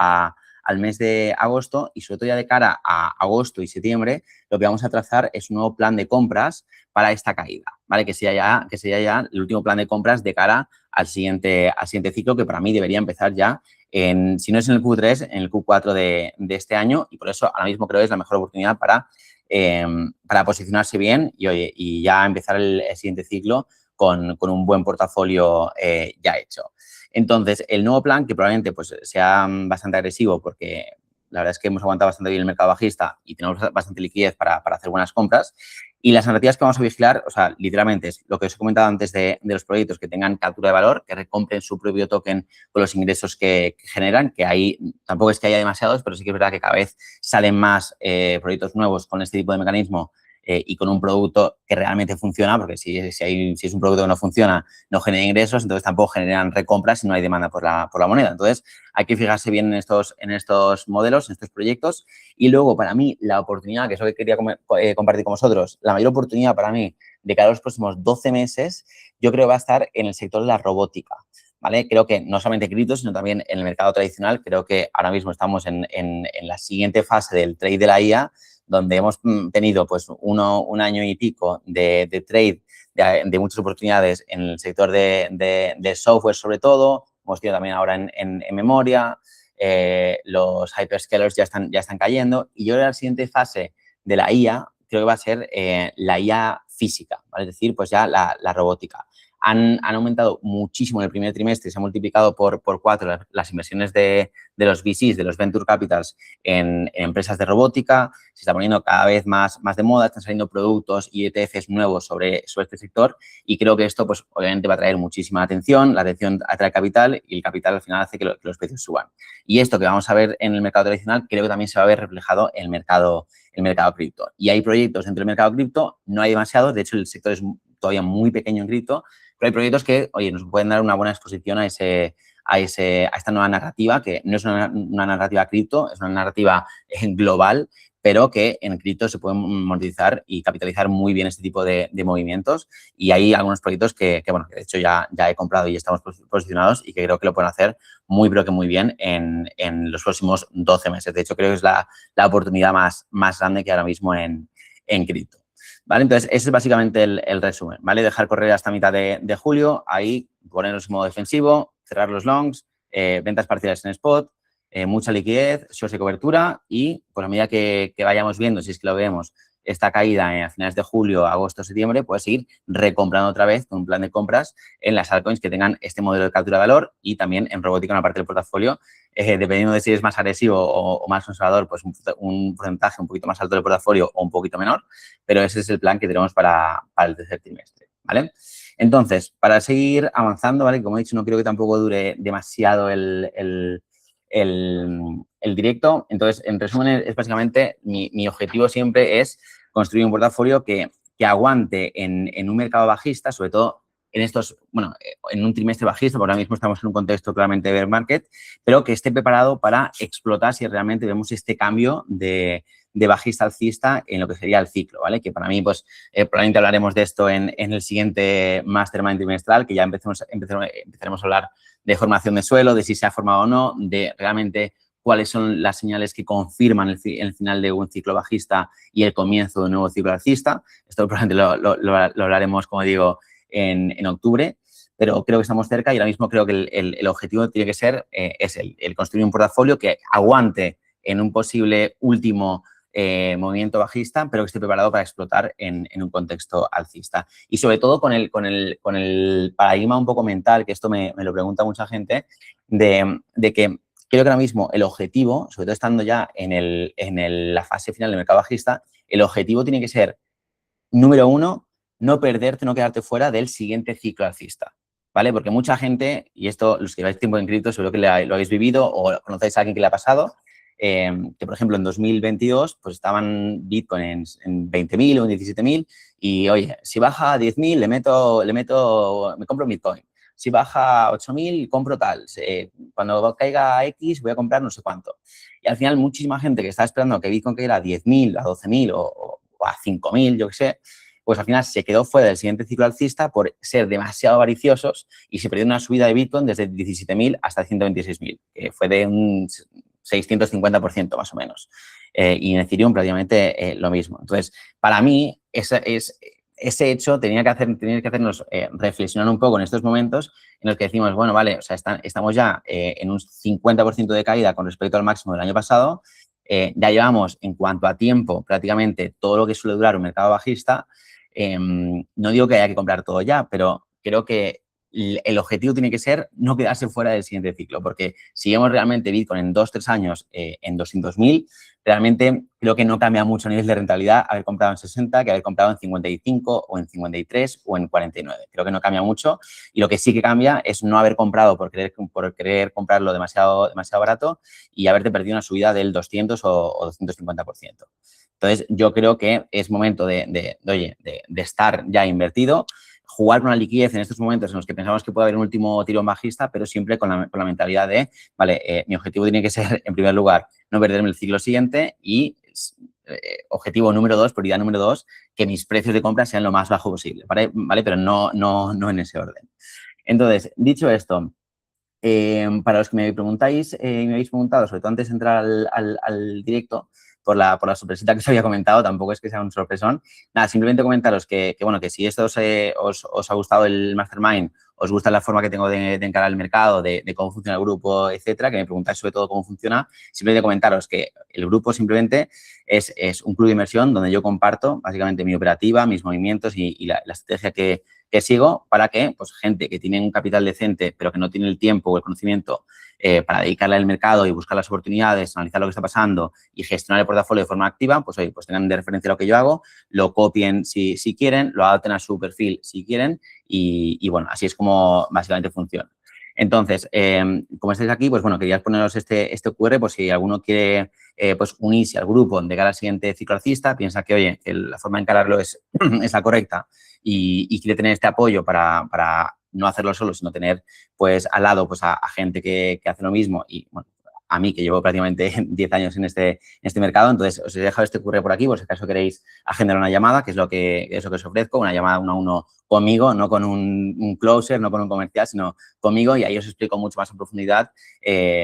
al mes de agosto, y sobre todo ya de cara a agosto y septiembre, lo que vamos a trazar es un nuevo plan de compras para esta caída, ¿vale? Que sea ya el último plan de compras de cara al siguiente ciclo, que para mí debería empezar ya, si no es en el Q3, en el Q4 de este año, y por eso ahora mismo creo que es la mejor oportunidad para posicionarse bien y ya empezar el siguiente ciclo con un buen portafolio ya hecho. Entonces, el nuevo plan, que probablemente pues, sea bastante agresivo porque La verdad es que hemos aguantado bastante bien el mercado bajista y tenemos bastante liquidez para hacer buenas compras. Y las narrativas que vamos a vigilar, o sea, literalmente es lo que os he comentado antes de los proyectos que tengan captura de valor, que recompren su propio token con los ingresos que generan, que ahí tampoco es que haya demasiados, pero sí que es verdad que cada vez salen más proyectos nuevos con este tipo de mecanismo y con un producto que realmente funciona, porque si es un producto que no funciona, no genera ingresos, entonces tampoco generan recompras y no hay demanda por la moneda. Entonces, hay que fijarse bien en estos modelos, en estos proyectos. Y luego, para mí, la oportunidad, que es lo que quería compartir con vosotros, la mayor oportunidad para mí de cara a los próximos 12 meses, yo creo que va a estar en el sector de la robótica. ¿Vale? Creo que no solamente cripto, sino también en el mercado tradicional. Creo que ahora mismo estamos en la siguiente fase del trade de la IA, donde hemos tenido pues un año y pico de trade, de muchas oportunidades en el sector de software sobre todo. Hemos tenido también ahora en memoria. Los hyperscalers ya están cayendo. Y yo creo que la siguiente fase de la IA creo que va a ser la IA física, ¿vale? Es decir, pues ya la robótica. Han aumentado muchísimo en el primer trimestre, se han multiplicado por 4 las inversiones de los VCs, de los Venture Capitals en empresas de robótica. Se está poniendo cada vez más de moda, están saliendo productos y ETFs nuevos sobre este sector y creo que esto, pues, obviamente va a traer muchísima atención. La atención atrae capital y el capital al final hace que los precios suban. Y esto que vamos a ver en el mercado tradicional creo que también se va a ver reflejado en el mercado cripto. Y hay proyectos dentro del mercado cripto, no hay demasiados, de hecho el sector es todavía muy pequeño en cripto, pero hay proyectos que, oye, nos pueden dar una buena exposición a esta nueva narrativa, que no es una narrativa cripto, es una narrativa global, pero que en cripto se pueden monetizar y capitalizar muy bien este tipo de movimientos. Y hay algunos proyectos que de hecho ya he comprado y estamos posicionados y que creo que lo pueden hacer muy, pero que muy bien en los próximos 12 meses. De hecho, creo que es la oportunidad más grande que ahora mismo en cripto. ¿Vale? Entonces, ese es básicamente el resumen, ¿vale? Dejar correr hasta mitad de julio, ahí ponernos en modo defensivo, cerrar los longs, ventas parciales en spot, mucha liquidez, shorts de cobertura y, pues, a medida que vayamos viendo, si es que lo vemos, esta caída a finales de julio, agosto, septiembre, puedes ir recomprando otra vez con un plan de compras en las altcoins que tengan este modelo de captura de valor y también en robótica en la parte del portafolio. Dependiendo de si es más agresivo o más conservador, pues un porcentaje un poquito más alto del portafolio o un poquito menor, pero ese es el plan que tenemos para el tercer trimestre, ¿vale? Entonces, para seguir avanzando, ¿vale? Como he dicho, no creo que tampoco dure demasiado el directo. Entonces, en resumen, es básicamente mi objetivo siempre es construir un portafolio que aguante en un mercado bajista, sobre todo en un trimestre bajista, porque ahora mismo estamos en un contexto claramente de bear market, pero que esté preparado para explotar si realmente vemos este cambio de bajista alcista en lo que sería el ciclo, ¿vale? Que para mí, pues, probablemente hablaremos de esto en el siguiente Mastermind trimestral, que ya empezaremos a hablar de formación de suelo, de si se ha formado o no, de realmente cuáles son las señales que confirman el final de un ciclo bajista y el comienzo de un nuevo ciclo alcista. Esto probablemente lo hablaremos, como digo, en octubre, pero creo que estamos cerca y ahora mismo creo que el objetivo tiene que ser el construir un portafolio que aguante en un posible último movimiento bajista, pero que esté preparado para explotar en un contexto alcista. Y sobre todo con el paradigma un poco mental, que esto me lo pregunta mucha gente, de que creo que ahora mismo el objetivo, sobre todo estando ya en la fase final del mercado bajista, el objetivo tiene que ser, número uno, no perderte, no quedarte fuera del siguiente ciclo alcista, ¿vale? Porque mucha gente, y esto, los que lleváis tiempo en cripto, seguro que lo habéis vivido o conocéis a alguien que le ha pasado, que, por ejemplo, en 2022, pues estaban Bitcoin en 20.000 o en 17.000 y, oye, si baja a 10.000, me compro Bitcoin. Si baja a 8.000, compro tal. Cuando caiga a X, voy a comprar no sé cuánto. Y al final, muchísima gente que estaba esperando que Bitcoin caiga a 10.000, a 12.000 o a 5.000, yo qué sé, pues al final se quedó fuera del siguiente ciclo alcista por ser demasiado avariciosos y se perdió una subida de Bitcoin desde 17.000 hasta 126.000, que fue de un 650% más o menos. Y en Ethereum prácticamente lo mismo. Entonces, para mí, ese hecho tenía que hacernos reflexionar un poco en estos momentos en los que decimos, bueno, vale, o sea, estamos ya en un 50% de caída con respecto al máximo del año pasado. Ya llevamos, en cuanto a tiempo, prácticamente todo lo que suele durar un mercado bajista. No digo que haya que comprar todo ya, pero creo que el objetivo tiene que ser no quedarse fuera del siguiente ciclo, porque si vemos realmente Bitcoin en 2-3 años en 200.000, realmente creo que no cambia mucho a nivel de rentabilidad haber comprado en 60 que haber comprado en 55 o en 53 o en 49. Creo que no cambia mucho y lo que sí que cambia es no haber comprado por querer comprarlo demasiado barato y haberte perdido una subida del 200 o 250%. Entonces, yo creo que es momento de estar ya invertido, jugar con la liquidez en estos momentos en los que pensamos que puede haber un último tirón bajista, pero siempre con la mentalidad de, vale, mi objetivo tiene que ser, en primer lugar, no perderme el ciclo siguiente y objetivo número 2, prioridad número 2, que mis precios de compra sean lo más bajo posible, ¿vale? Pero no en ese orden. Entonces, dicho esto, para los que me preguntáis, me habéis preguntado, sobre todo antes de entrar al directo, por la sorpresita que os había comentado, tampoco es que sea un sorpresón. Nada, simplemente comentaros que si esto os ha gustado el Mastermind, os gusta la forma que tengo de encarar el mercado, de cómo funciona el grupo, etcétera, que me preguntáis sobre todo cómo funciona, simplemente comentaros que el grupo simplemente es un club de inversión donde yo comparto básicamente mi operativa, mis movimientos y la estrategia que sigo para que pues, gente que tiene un capital decente pero que no tiene el tiempo o el conocimiento para dedicarle al mercado y buscar las oportunidades, analizar lo que está pasando y gestionar el portafolio de forma activa, pues oye, pues tengan de referencia lo que yo hago, lo copien si quieren, lo adapten a su perfil si quieren y bueno, así es como básicamente funciona. Entonces, como estáis aquí, pues bueno, quería poneros este QR por si alguno quiere pues unirse al grupo de cara al siguiente ciclo alcista, piensa que, oye, que la forma de encararlo es la correcta y quiere tener este apoyo para no hacerlo solo, sino tener pues al lado pues a gente que hace lo mismo y bueno, a mí que llevo prácticamente 10 años en este mercado, entonces os he dejado este QR por aquí por si acaso queréis agendar una llamada, que es lo que os ofrezco, una llamada 1 a 1 conmigo, no con un closer, no con un comercial, sino conmigo y ahí os explico mucho más en profundidad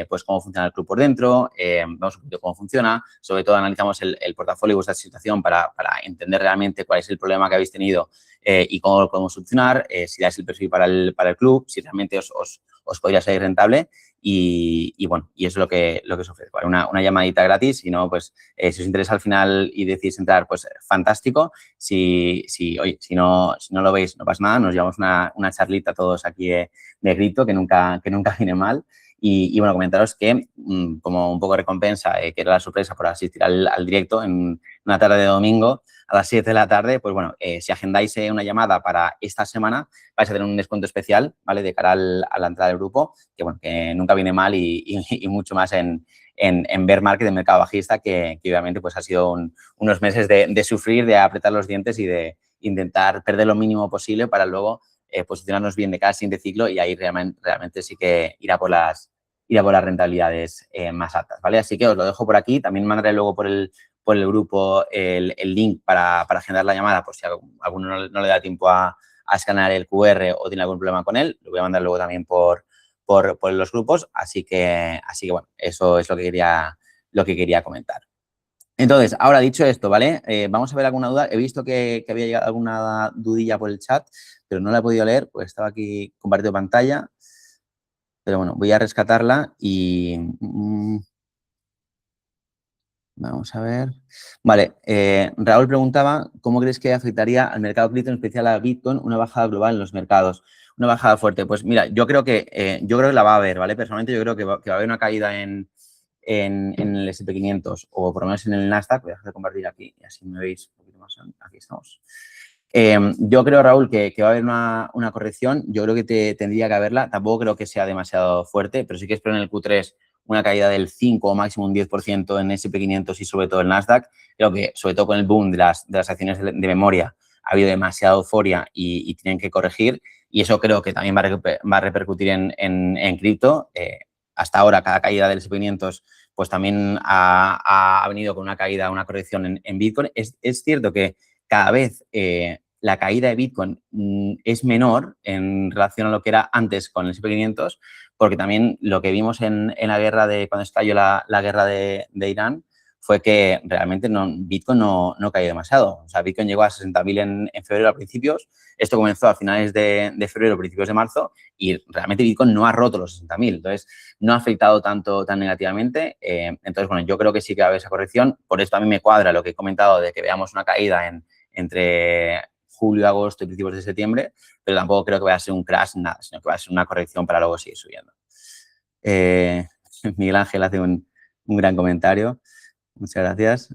pues cómo funciona el club por dentro, vemos un poquito cómo funciona, sobre todo analizamos el portafolio y vuestra situación para entender realmente cuál es el problema que habéis tenido y cómo lo podemos solucionar, si dais el perfil para el club, si realmente os podría ser rentable y bueno, y eso es lo que os ofrezco. Una llamadita gratis, si no, pues si os interesa al final y decidís entrar, pues fantástico. Oye, si no lo veis, no pasa nada, nos llevamos una charlita todos aquí de grito, que nunca viene mal. Y bueno, comentaros que como un poco de recompensa, que era la sorpresa por asistir al directo en una tarde de domingo a las 7 de la tarde, pues bueno, si agendáis una llamada para esta semana, vais a tener un descuento especial, ¿vale? De cara a la entrada del grupo, que bueno, que nunca viene mal y mucho más en bear market, de mercado bajista, que obviamente pues ha sido unos meses de sufrir, de apretar los dientes y de intentar perder lo mínimo posible para luego posicionarnos bien de cada siguiente ciclo y ahí realmente sí que ir a por las rentabilidades más altas, ¿vale? Así que os lo dejo por aquí. También mandaré luego por el grupo el link para agendar la llamada, por si a alguno no le da tiempo a escanear el QR o tiene algún problema con él. Lo voy a mandar luego también por los grupos. Así que bueno, eso es lo que quería comentar. Entonces, ahora dicho esto, ¿vale? Vamos a ver alguna duda. He visto que había llegado alguna dudilla por el chat, pero no la he podido leer, pues estaba aquí compartiendo pantalla. Pero bueno, voy a rescatarla y... vamos a ver. Vale, Raúl preguntaba cómo crees que afectaría al mercado cripto, en especial a Bitcoin, una bajada global en los mercados, una bajada fuerte. Pues mira, yo creo que la va a haber, ¿vale? Personalmente yo creo que va a haber una caída en el S&P 500 o por lo menos en el Nasdaq. Voy a dejar de compartir aquí y así me veis un poquito más. Aquí estamos. Yo creo, Raúl, que va a haber una corrección. Yo creo que tendría que haberla. Tampoco creo que sea demasiado fuerte, pero sí que espero en el Q3 una caída del 5 o máximo un 10% en S&P 500 y sobre todo el Nasdaq. Creo que, sobre todo con el boom de las acciones de memoria, ha habido demasiada euforia y tienen que corregir. Y eso creo que también va a repercutir en cripto. Hasta ahora, cada caída del S&P 500 pues también ha venido con una caída, una corrección en Bitcoin. Es cierto que cada vez la caída de Bitcoin es menor en relación a lo que era antes con el S&P 500, porque también lo que vimos en la guerra cuando estalló la guerra de Irán fue que realmente Bitcoin no cayó demasiado. O sea, Bitcoin llegó a 60.000 en febrero a principios, esto comenzó a finales de febrero, principios de marzo, y realmente Bitcoin no ha roto los 60.000. Entonces, no ha afectado tan negativamente. Entonces, bueno, yo creo que sí que va a haber esa corrección. Por esto a mí me cuadra lo que he comentado de que veamos una caída entre julio, agosto y principios de septiembre, pero tampoco creo que vaya a ser un crash, nada, sino que va a ser una corrección para luego seguir subiendo. Miguel Ángel hace un gran comentario. Muchas gracias.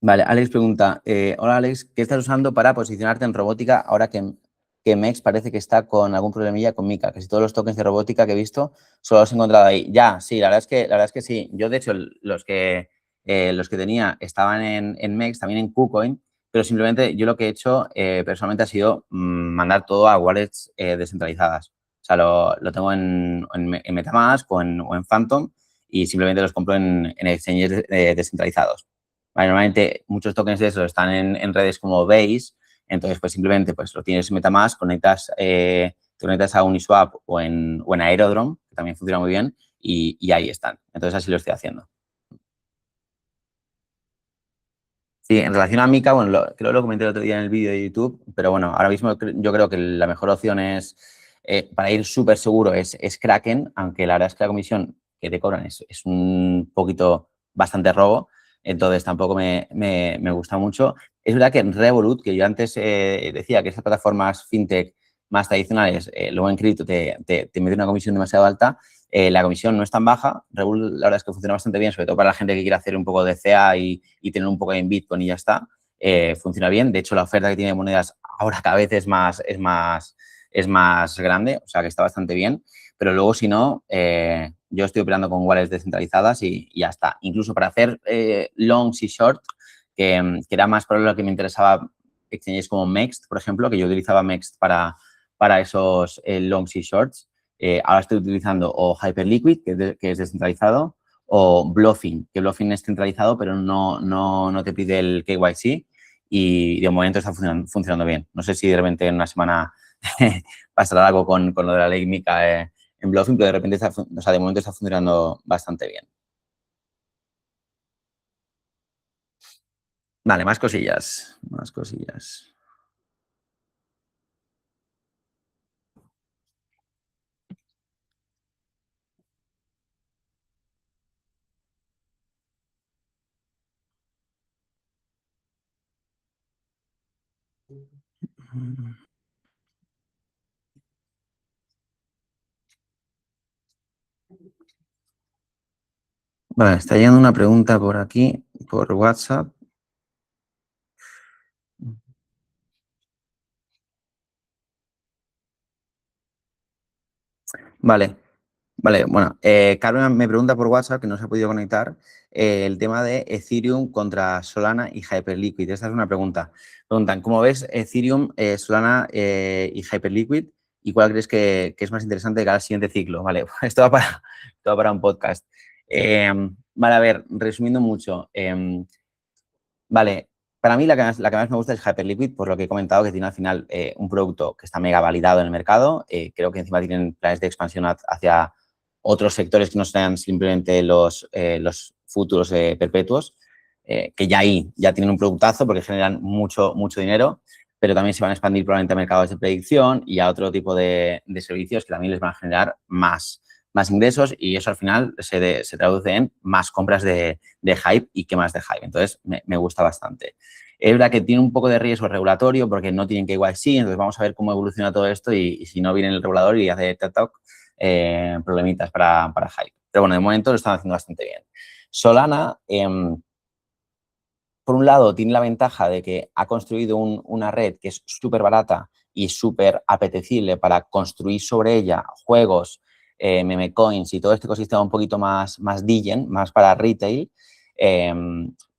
Vale, Alex pregunta, hola Alex, ¿qué estás usando para posicionarte en robótica ahora que MEX parece que está con algún problemilla con Mica? Que si todos los tokens de robótica que he visto solo los he encontrado ahí. Ya, sí, la verdad es que sí. Yo, de hecho, los que tenía estaban en MEX, también en KuCoin, pero simplemente yo lo que he hecho personalmente ha sido mandar todo a wallets descentralizadas. O sea, lo tengo en MetaMask o en Phantom y simplemente los compro en exchanges descentralizados. Vale, normalmente muchos tokens de esos están en redes como Base, entonces pues simplemente pues lo tienes en MetaMask, te conectas a Uniswap o en Aerodrome, que también funciona muy bien, y ahí están. Entonces así lo estoy haciendo. Sí, en relación a Mica, bueno, creo que lo comenté el otro día en el vídeo de YouTube, pero bueno, ahora mismo yo creo que la mejor opción es, para ir súper seguro, es Kraken, aunque la verdad es que la comisión que te cobran es un poquito bastante robo, entonces tampoco me gusta mucho. Es verdad que en Revolut, que yo antes decía que esas plataformas fintech más tradicionales, luego en cripto te mete una comisión demasiado alta, la comisión no es tan baja. Revolut, la verdad es que funciona bastante bien, sobre todo para la gente que quiere hacer un poco de CA y tener un poco en Bitcoin y ya está. Funciona bien. De hecho, la oferta que tiene de monedas ahora cada vez es más grande, o sea que está bastante bien. Pero luego, si no, yo estoy operando con wallets descentralizadas y ya está. Incluso para hacer longs y short, que era más por lo que me interesaba exchanges como Mext, por ejemplo, que yo utilizaba Mext para esos longs y shorts. Ahora estoy utilizando o Hyperliquid, que es descentralizado, o Bluffing, que Bluffing es centralizado, pero no te pide el KYC y de momento está funcionando bien. No sé si de repente en una semana pasará algo con lo de la ley MiCA en Bluffing, pero de repente de momento está funcionando bastante bien. Vale, más cosillas, más cosillas. Vale, está llegando una pregunta por aquí, por WhatsApp. Vale, vale, bueno, Carmen me pregunta por WhatsApp, que no se ha podido conectar, el tema de Ethereum contra Solana y Hyperliquid. Esta es una pregunta. Preguntan, ¿cómo ves Ethereum, Solana y Hyperliquid? ¿Y cuál crees que es más interesante de cara al siguiente ciclo? Vale, esto va para un podcast. Vale, a ver, resumiendo mucho. Vale, para mí la que más me gusta es Hyperliquid, por lo que he comentado, que tiene al final un producto que está mega validado en el mercado. Creo que encima tienen planes de expansión hacia otros sectores que no sean simplemente los futuros perpetuos, que ya ahí ya tienen un productazo porque generan mucho dinero, pero también se van a expandir probablemente a mercados de predicción y a otro tipo de servicios que también les van a generar más ingresos y eso al final se traduce en más compras de hype y qué más de hype. Entonces, me gusta bastante. Es verdad que tiene un poco de riesgo regulatorio porque no tienen KYC, entonces vamos a ver cómo evoluciona todo esto y si no viene el regulador y hace TikTok, problemitas para hype. Pero bueno, de momento lo están haciendo bastante bien. Solana, por un lado, tiene la ventaja de que ha construido una red que es súper barata y súper apetecible para construir sobre ella juegos, meme coins y todo este ecosistema un poquito más DGen, más para retail.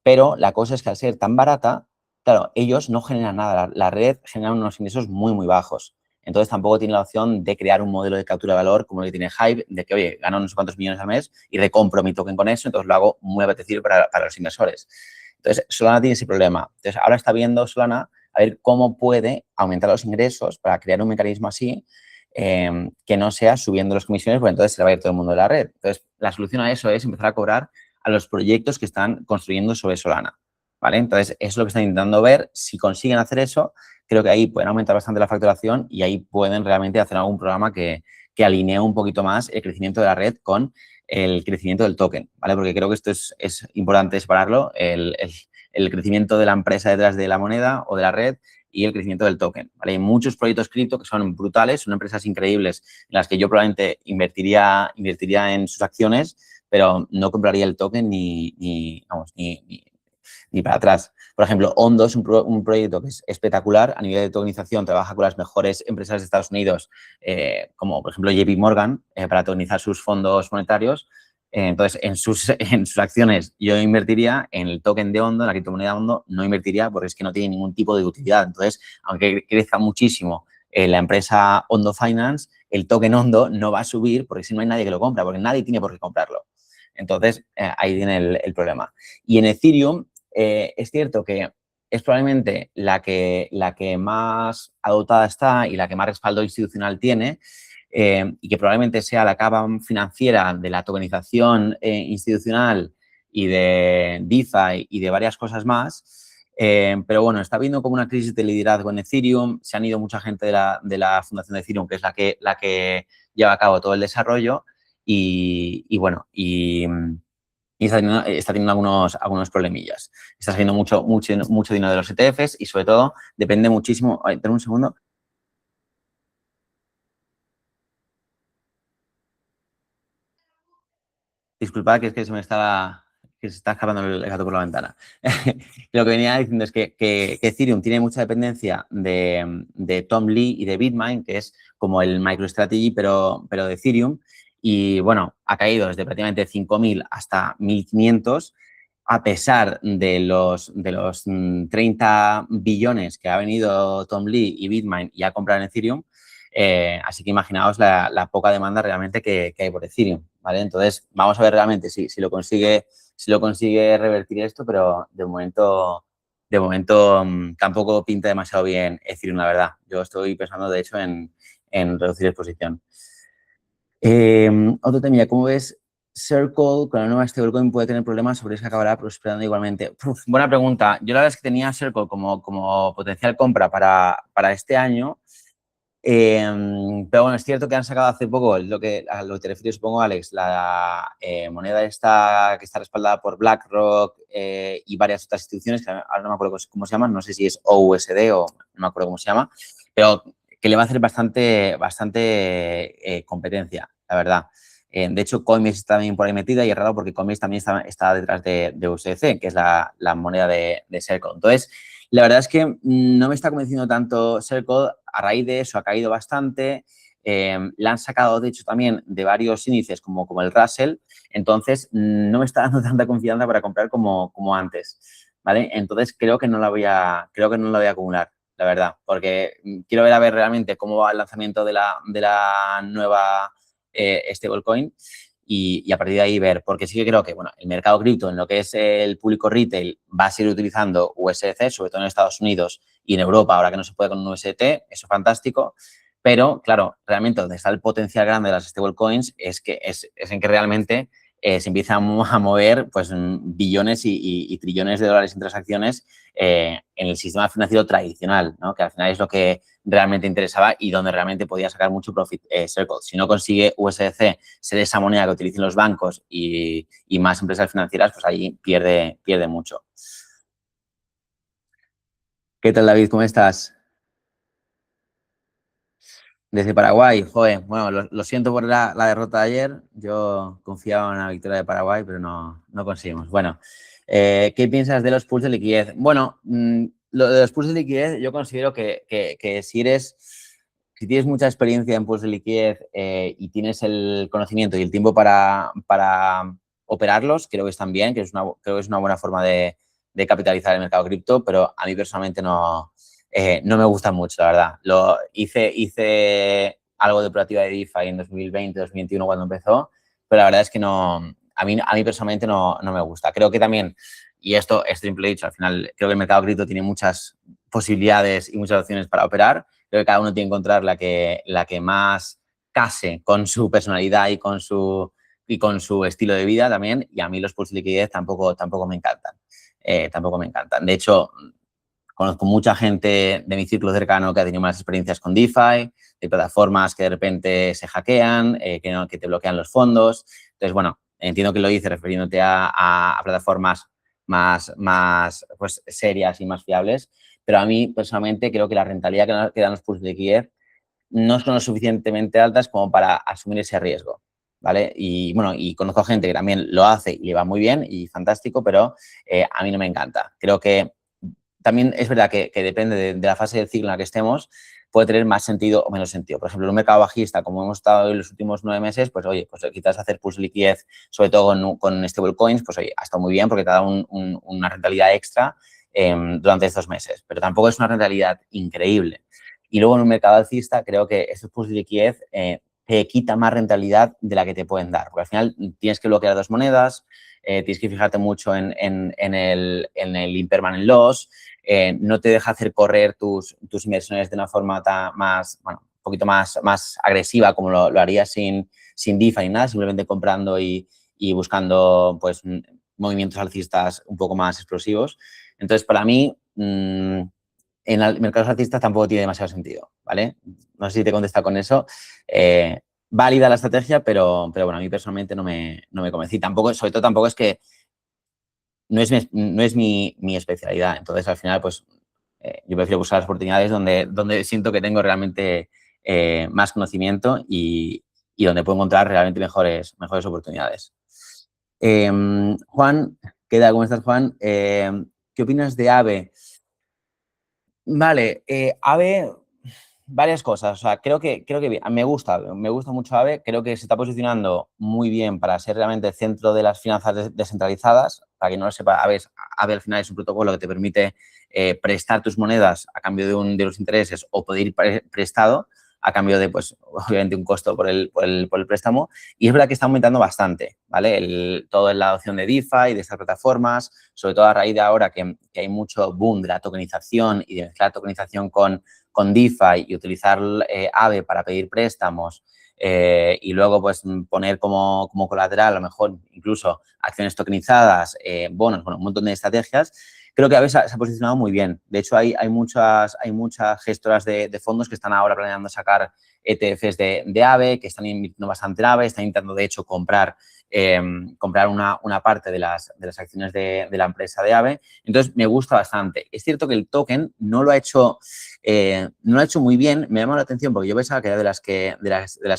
Pero la cosa es que al ser tan barata, claro, ellos no generan nada. La red genera unos ingresos muy bajos. Entonces tampoco tiene la opción de crear un modelo de captura de valor como lo que tiene Hype, de que, oye, gano no sé cuántos millones al mes y recompro mi token con eso, entonces lo hago muy apetecible para los inversores. Entonces, Solana tiene ese problema. Entonces, ahora está viendo Solana a ver cómo puede aumentar los ingresos para crear un mecanismo así que no sea subiendo las comisiones, porque entonces se va a ir todo el mundo de la red. Entonces, la solución a eso es empezar a cobrar a los proyectos que están construyendo sobre Solana. ¿Vale? Entonces, eso es lo que están intentando ver. Si consiguen hacer eso, creo que ahí pueden aumentar bastante la facturación y ahí pueden realmente hacer algún programa que alinee un poquito más el crecimiento de la red con el crecimiento del token, ¿vale? Porque creo que esto es importante separarlo. el crecimiento de la empresa detrás de la moneda o de la red y el crecimiento del token, ¿vale? Hay muchos proyectos cripto que son brutales, son empresas increíbles en las que yo probablemente invertiría en sus acciones, pero no compraría el token ni para atrás. Por ejemplo, Ondo es un proyecto que es espectacular a nivel de tokenización, trabaja con las mejores empresas de Estados Unidos, como por ejemplo JP Morgan, para tokenizar sus fondos monetarios. Entonces, en sus acciones yo invertiría, en el token de Ondo, en la criptomoneda Ondo, no invertiría porque es que no tiene ningún tipo de utilidad. Entonces, aunque crezca muchísimo la empresa Ondo Finance, el token Ondo no va a subir porque si no hay nadie que lo compra, porque nadie tiene por qué comprarlo. Entonces, ahí viene el problema. Y en Ethereum, es cierto que es probablemente la que más adoptada está y la que más respaldo institucional tiene, y que probablemente sea la capa financiera de la tokenización institucional y de DeFi y de varias cosas más. Pero bueno, está habiendo como una crisis de liderazgo en Ethereum. Se han ido mucha gente de la fundación de Ethereum, que es la que lleva a cabo todo el desarrollo. Y bueno, y está teniendo algunos problemillas. Está saliendo mucho dinero de los ETFs y, sobre todo, depende muchísimo. Ay, ten un segundo. Disculpad, que es que se está escapando el gato por la ventana. Lo que venía diciendo es que Ethereum tiene mucha dependencia de Tom Lee y de Bitmain, que es como el MicroStrategy, pero de Ethereum. Y, bueno, ha caído desde prácticamente 5.000 hasta 1.500, a pesar de los 30 billones que ha venido Tom Lee y Bitmain y ha comprado en Ethereum. Así que imaginaos la poca demanda realmente que hay por Ethereum, ¿vale? Entonces, vamos a ver realmente si lo consigue revertir esto, pero de momento tampoco pinta demasiado bien Ethereum, la verdad. Yo estoy pensando, de hecho, en reducir exposición. Otro tema, ¿cómo ves Circle con la nueva stablecoin? ¿Puede tener problemas sobre si acabará prosperando igualmente? Buena pregunta. Yo la verdad es que tenía Circle como potencial compra para este año. Pero bueno, es cierto que han sacado hace poco a lo que te refieres, supongo, Alex, la moneda esta que está respaldada por BlackRock y varias otras instituciones, que ahora no me acuerdo cómo se llaman, no sé si es OUSD o no me acuerdo cómo se llama, pero que le va a hacer bastante competencia, la verdad. De hecho, Coinbase está también por ahí metida y es raro porque Coinbase también está detrás de USDC, que es la moneda de Circle. Entonces, la verdad es que no me está convenciendo tanto Circle. A raíz de eso ha caído bastante. La han sacado, de hecho, también de varios índices como el Russell. Entonces, no me está dando tanta confianza para comprar como antes, ¿vale? Entonces, creo que no la voy a acumular, la verdad, porque quiero ver a ver realmente cómo va el lanzamiento de la nueva stablecoin. Y a partir de ahí ver, porque sí que creo que, bueno, el mercado cripto en lo que es el público retail va a seguir utilizando USDC, sobre todo en Estados Unidos y en Europa, ahora que no se puede con un USDT, eso es fantástico. Pero, claro, realmente donde está el potencial grande de las stablecoins es en que realmente se empiezan a mover pues billones y trillones de dólares en transacciones en el sistema financiero tradicional, ¿no? Que al final es lo que realmente interesaba y donde realmente podía sacar mucho profit Circle. Si no consigue USDC ser esa moneda que utilicen los bancos y más empresas financieras, pues ahí pierde mucho. ¿Qué tal, David? ¿Cómo estás? Desde Paraguay, joder, bueno, lo siento por la derrota de ayer. Yo confiaba en la victoria de Paraguay, pero no conseguimos. Bueno, ¿qué piensas de los pools de liquidez? Bueno, lo de los pools de liquidez, yo considero que si tienes mucha experiencia en pools de liquidez y tienes el conocimiento y el tiempo para operarlos, creo que están bien, creo que es una buena forma de capitalizar el mercado cripto, pero a mí personalmente no me gustan mucho, la verdad. Hice algo de operativa de DeFi en 2020, 2021 cuando empezó, pero la verdad es que a mí personalmente no me gusta. Creo que también, y esto es simple dicho, al final creo que el mercado cripto tiene muchas posibilidades y muchas opciones para operar. Creo que cada uno tiene que encontrar la que más case con su personalidad y con su estilo de vida también. Y a mí los pools de liquidez tampoco me encantan. Tampoco me encantan. De hecho, conozco mucha gente de mi círculo cercano que ha tenido malas experiencias con DeFi, de plataformas que de repente se hackean, que te bloquean los fondos. Entonces, bueno, entiendo que lo hice refiriéndote a plataformas pues, serias y más fiables, pero a mí personalmente creo que la rentabilidad que dan los pools de liquidez no son lo suficientemente altas como para asumir ese riesgo, ¿vale? Y bueno, y conozco gente que también lo hace y le va muy bien y fantástico, pero a mí no me encanta. Creo que también es verdad que depende de la fase del ciclo en la que estemos, puede tener más sentido o menos sentido. Por ejemplo, en un mercado bajista, como hemos estado en los últimos 9 meses, pues oye, pues quizás hacer pools de liquidez, sobre todo con stablecoins, pues oye, ha estado muy bien porque te da una rentabilidad extra durante estos meses, pero tampoco es una rentabilidad increíble. Y luego en un mercado alcista, creo que estos pools de liquidez te quita más rentabilidad de la que te pueden dar, porque al final tienes que bloquear dos monedas, tienes que fijarte mucho en el impermanent loss, no te deja hacer correr tus inversiones de una forma un poquito más agresiva como lo harías sin DeFi ni nada, simplemente comprando y buscando pues movimientos alcistas un poco más explosivos. Entonces, para mí, en el mercado alcista tampoco tiene demasiado sentido, ¿vale? No sé si te contesta con eso. Válida la estrategia, pero bueno, a mí personalmente no me convencí. Tampoco, sobre todo, tampoco es que no es mi especialidad. Entonces, al final, pues, yo prefiero buscar las oportunidades donde siento que tengo realmente más conocimiento y donde puedo encontrar realmente mejores oportunidades. Juan, ¿qué tal? ¿Cómo estás, Juan? ¿Qué opinas de AVE? Vale, AVE, varias cosas. O sea, creo que me gusta mucho AVE. Creo que se está posicionando muy bien para ser realmente el centro de las finanzas descentralizadas. Para quien no lo sepa, AVE al final es un protocolo que te permite prestar tus monedas a cambio de los intereses o pedir prestado a cambio de, pues, obviamente, un costo por el préstamo. Y es verdad que está aumentando bastante, ¿vale? Toda la adopción de DeFi, de estas plataformas, sobre todo a raíz de ahora que hay mucho boom de la tokenización y de mezclar la tokenización con DeFi y utilizar AVE para pedir préstamos y luego pues poner como colateral a lo mejor incluso acciones tokenizadas, bonos, bueno, un montón de estrategias. Creo que AVE se ha posicionado muy bien. De hecho, hay muchas gestoras de fondos que están ahora planeando sacar ETFs de AVE, que están invirtiendo bastante en AVE, están intentando, de hecho, comprar una parte de las acciones de la empresa de AVE. Entonces, me gusta bastante. Es cierto que el token no lo ha hecho muy bien. Me llama la atención porque yo pensaba que era de las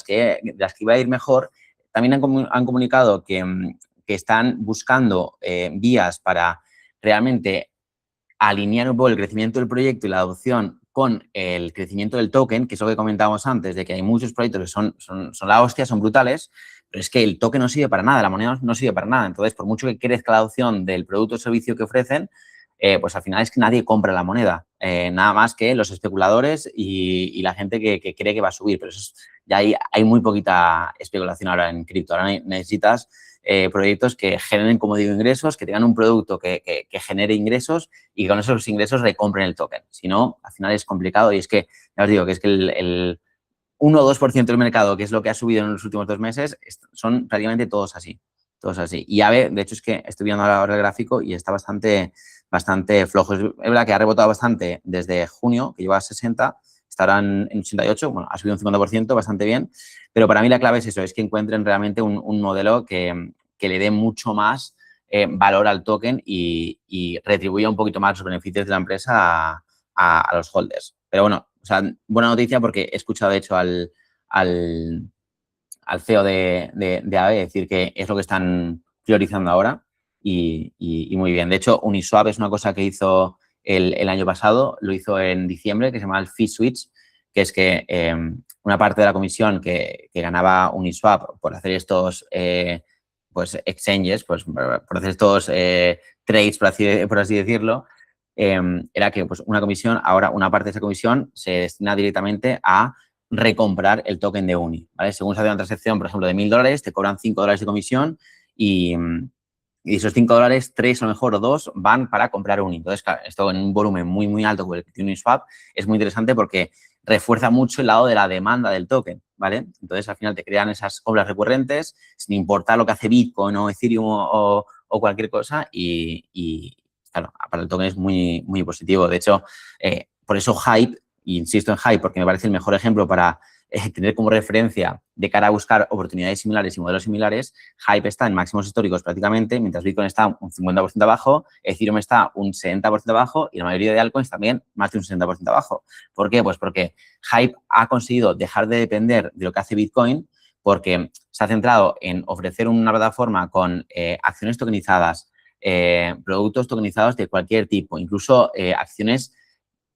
que iba a ir mejor. También han comunicado que están buscando vías para realmente alinear un poco el crecimiento del proyecto y la adopción con el crecimiento del token, que es lo que comentábamos antes, de que hay muchos proyectos que son la hostia, son brutales, pero es que el token no sirve para nada, la moneda no sirve para nada. Entonces, por mucho que crezca la adopción del producto o servicio que ofrecen, pues al final es que nadie compra la moneda, nada más que los especuladores y la gente que cree que va a subir. Pero ya hay muy poquita especulación ahora en cripto. Ahora necesitas proyectos que generen, como digo, ingresos, que tengan un producto que genere ingresos y que con esos ingresos recompren el token. Si no, al final es complicado y es que, ya os digo, que es que el 1 o 2% del mercado, que es lo que ha subido en los últimos 2 meses, son prácticamente todos así. Todos así. Y AVE, de hecho, es que estoy viendo ahora el gráfico y está bastante flojo. Es verdad que ha rebotado bastante desde junio, que lleva a 60, estará en 88, bueno, ha subido un 50%, bastante bien. Pero para mí la clave es eso, es que encuentren realmente un modelo que le dé mucho más valor al token y retribuya un poquito más los beneficios de la empresa a los holders. Pero bueno, o sea, buena noticia porque he escuchado, de hecho, al CEO de AVE decir que es lo que están priorizando ahora y muy bien. De hecho, Uniswap es una cosa que hizo el año pasado, lo hizo en diciembre, que se llama el Fee Switch, que es que una parte de la comisión que ganaba Uniswap por hacer estos pues exchanges, pues por hacer estos trades, por así decirlo, era que pues una comisión, ahora una parte de esa comisión se destina directamente a recomprar el token de Uni, ¿vale? Según se hace una transacción, por ejemplo, de $1.000, te cobran $5 de comisión y esos $5, 3 a lo mejor o 2 van para comprar Uni. Entonces, claro, esto en un volumen muy, muy alto como el que tiene Uniswap es muy interesante porque refuerza mucho el lado de la demanda del token, ¿vale? Entonces, al final te crean esas compras recurrentes sin importar lo que hace Bitcoin o Ethereum o cualquier cosa y claro, para el token es muy, muy positivo. De hecho, por eso Hype, y insisto en Hype porque me parece el mejor ejemplo para tener como referencia de cara a buscar oportunidades similares y modelos similares, Hype está en máximos históricos prácticamente, mientras Bitcoin está un 50% abajo, Ethereum está un 70% abajo y la mayoría de altcoins también más de un 60% abajo. ¿Por qué? Pues porque Hype ha conseguido dejar de depender de lo que hace Bitcoin porque se ha centrado en ofrecer una plataforma con acciones tokenizadas, productos tokenizados de cualquier tipo, incluso acciones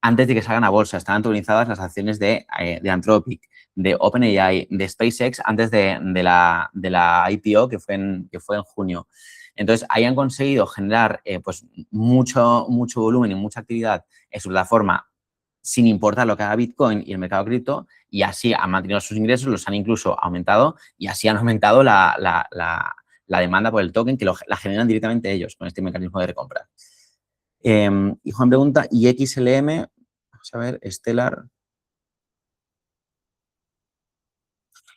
antes de que salgan a bolsa. Estaban tokenizadas las acciones de Anthropic, de OpenAI, de SpaceX, antes de la IPO que fue en junio. Entonces, ahí han conseguido generar pues mucho volumen y mucha actividad en su plataforma sin importar lo que haga Bitcoin y el mercado cripto, y así han mantenido sus ingresos, los han incluso aumentado y así han aumentado la demanda por el token que la generan directamente ellos con este mecanismo de recompra. Y Juan pregunta, ¿y XLM? Vamos a ver, Stellar.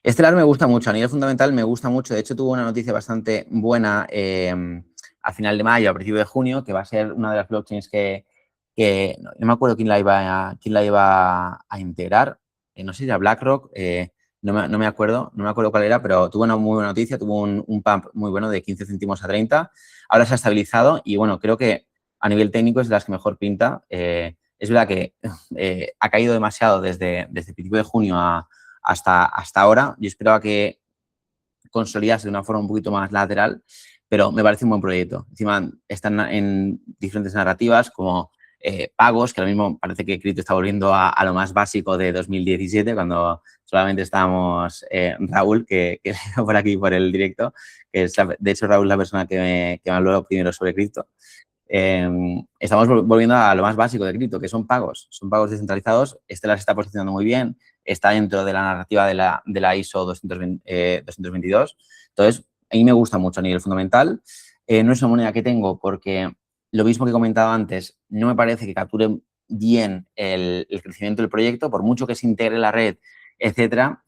Stellar me gusta mucho, a nivel fundamental me gusta mucho. De hecho, tuvo una noticia bastante buena a final de mayo, a principio de junio, que va a ser una de las blockchains que no me acuerdo quién la iba a integrar. No sé si era BlackRock, no me acuerdo cuál era, pero tuvo una muy buena noticia, tuvo un pump muy bueno de 15 céntimos a 30. Ahora se ha estabilizado y, bueno, creo que a nivel técnico es de las que mejor pinta. Es verdad que ha caído demasiado desde el principio de junio hasta ahora. Yo esperaba que consolidase de una forma un poquito más lateral, pero me parece un buen proyecto. Encima están en diferentes narrativas como pagos, que ahora mismo parece que cripto está volviendo a lo más básico de 2017, cuando solamente estábamos Raúl, que por aquí por el directo, que es de hecho Raúl es la persona que me habló primero sobre cripto. Estamos volviendo a lo más básico de cripto, que son pagos descentralizados. Stellar se está posicionando muy bien, está dentro de la narrativa de la ISO 222. Entonces, a mí me gusta mucho a nivel fundamental. No es una moneda que tengo porque, lo mismo que he comentado antes, no me parece que capture bien el crecimiento del proyecto, por mucho que se integre en la red, etcétera.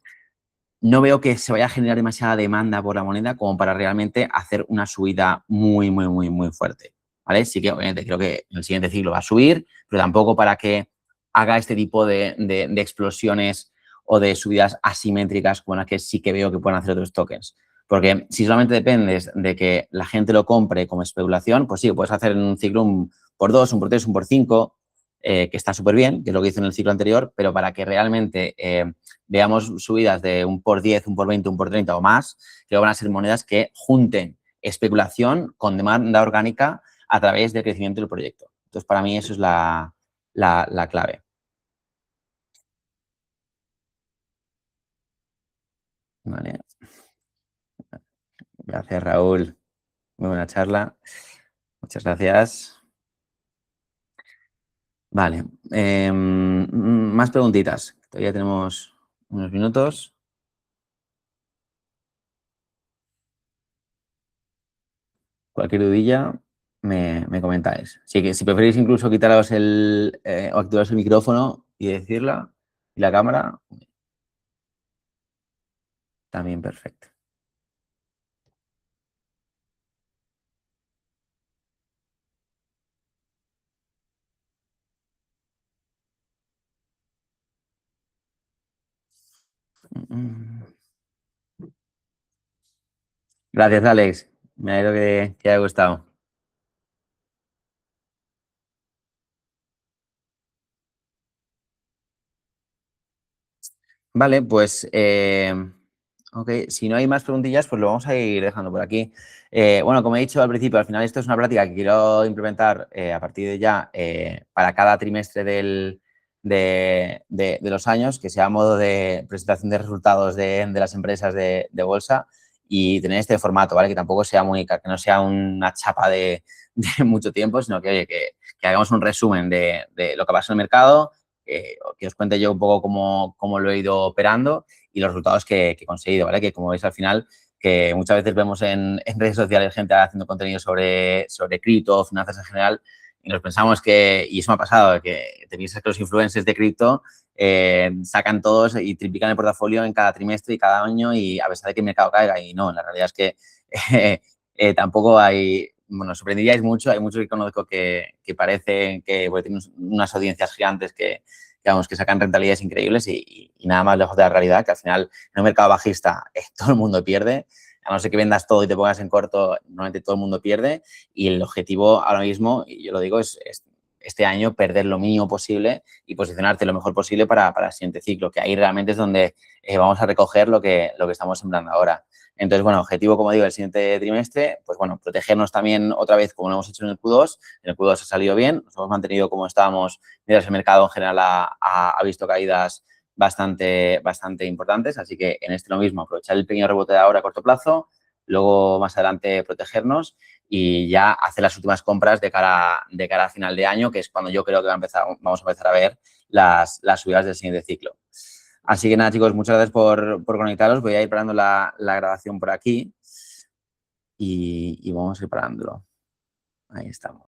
No veo que se vaya a generar demasiada demanda por la moneda como para realmente hacer una subida muy, muy, muy, muy fuerte. ¿Vale? Sí que, obviamente, creo que en el siguiente ciclo va a subir, pero tampoco para que haga este tipo de explosiones o de subidas asimétricas como las que sí que veo que pueden hacer otros tokens. Porque si solamente dependes de que la gente lo compre como especulación, pues sí, puedes hacer en un ciclo un por 2, un por 3, un por 5, que está súper bien, que es lo que hizo en el ciclo anterior, pero para que realmente veamos subidas de un por 10, un por 20, un por 30 o más, que van a ser monedas que junten especulación con demanda orgánica a través del crecimiento del proyecto. Entonces, para mí eso es la clave. Vale. Gracias, Raúl. Muy buena charla. Muchas gracias. Vale. Más preguntitas. Todavía tenemos unos minutos. Cualquier dudilla me comentáis. Si preferís incluso quitaros o activaros el micrófono y decirla, y la cámara, también perfecto. Gracias, Alex. Me alegro que haya gustado. Vale, pues, ok, si no hay más preguntillas, pues lo vamos a ir dejando por aquí. Bueno, como he dicho al principio, al final esto es una práctica que quiero implementar a partir de ya para cada trimestre de los años, que sea a modo de presentación de resultados de las empresas de bolsa y tener este formato, ¿vale? Que tampoco sea que no sea una chapa de mucho tiempo, sino que, oye, que hagamos un resumen de lo que pasa en el mercado, que os cuente yo un poco cómo lo he ido operando y los resultados que he conseguido, ¿vale? Que como veis al final, que muchas veces vemos en redes sociales gente haciendo contenido sobre cripto, finanzas en general, y nos pensamos y eso me ha pasado, que te piensas que los influencers de cripto sacan todos y triplican el portafolio en cada trimestre y cada año y a pesar de que el mercado caiga, y no, la realidad es que tampoco hay, bueno, sorprenderíais mucho, hay muchos que conozco que parecen que tienen unas audiencias gigantes que digamos, que sacan rentabilidades increíbles y nada más lejos de la realidad, que al final en un mercado bajista todo el mundo pierde. A no ser que vendas todo y te pongas en corto, normalmente todo el mundo pierde. Y el objetivo ahora mismo, y yo lo digo, es este año perder lo mínimo posible y posicionarte lo mejor posible para el siguiente ciclo, que ahí realmente es donde vamos a recoger lo que estamos sembrando ahora. Entonces, bueno, objetivo, como digo, el siguiente trimestre, pues bueno, protegernos también otra vez como lo hemos hecho en el Q2. En el Q2 ha salido bien, nos hemos mantenido como estábamos, mientras el mercado en general ha visto caídas bastante importantes, así que en este lo mismo, aprovechar el pequeño rebote de ahora a corto plazo, luego más adelante protegernos y ya hacer las últimas compras de cara a final de año, que es cuando yo creo que vamos a empezar a ver las subidas del siguiente ciclo. Así que nada, chicos, muchas gracias por conectaros. Voy a ir parando la grabación por aquí y vamos a ir parándolo. Ahí estamos.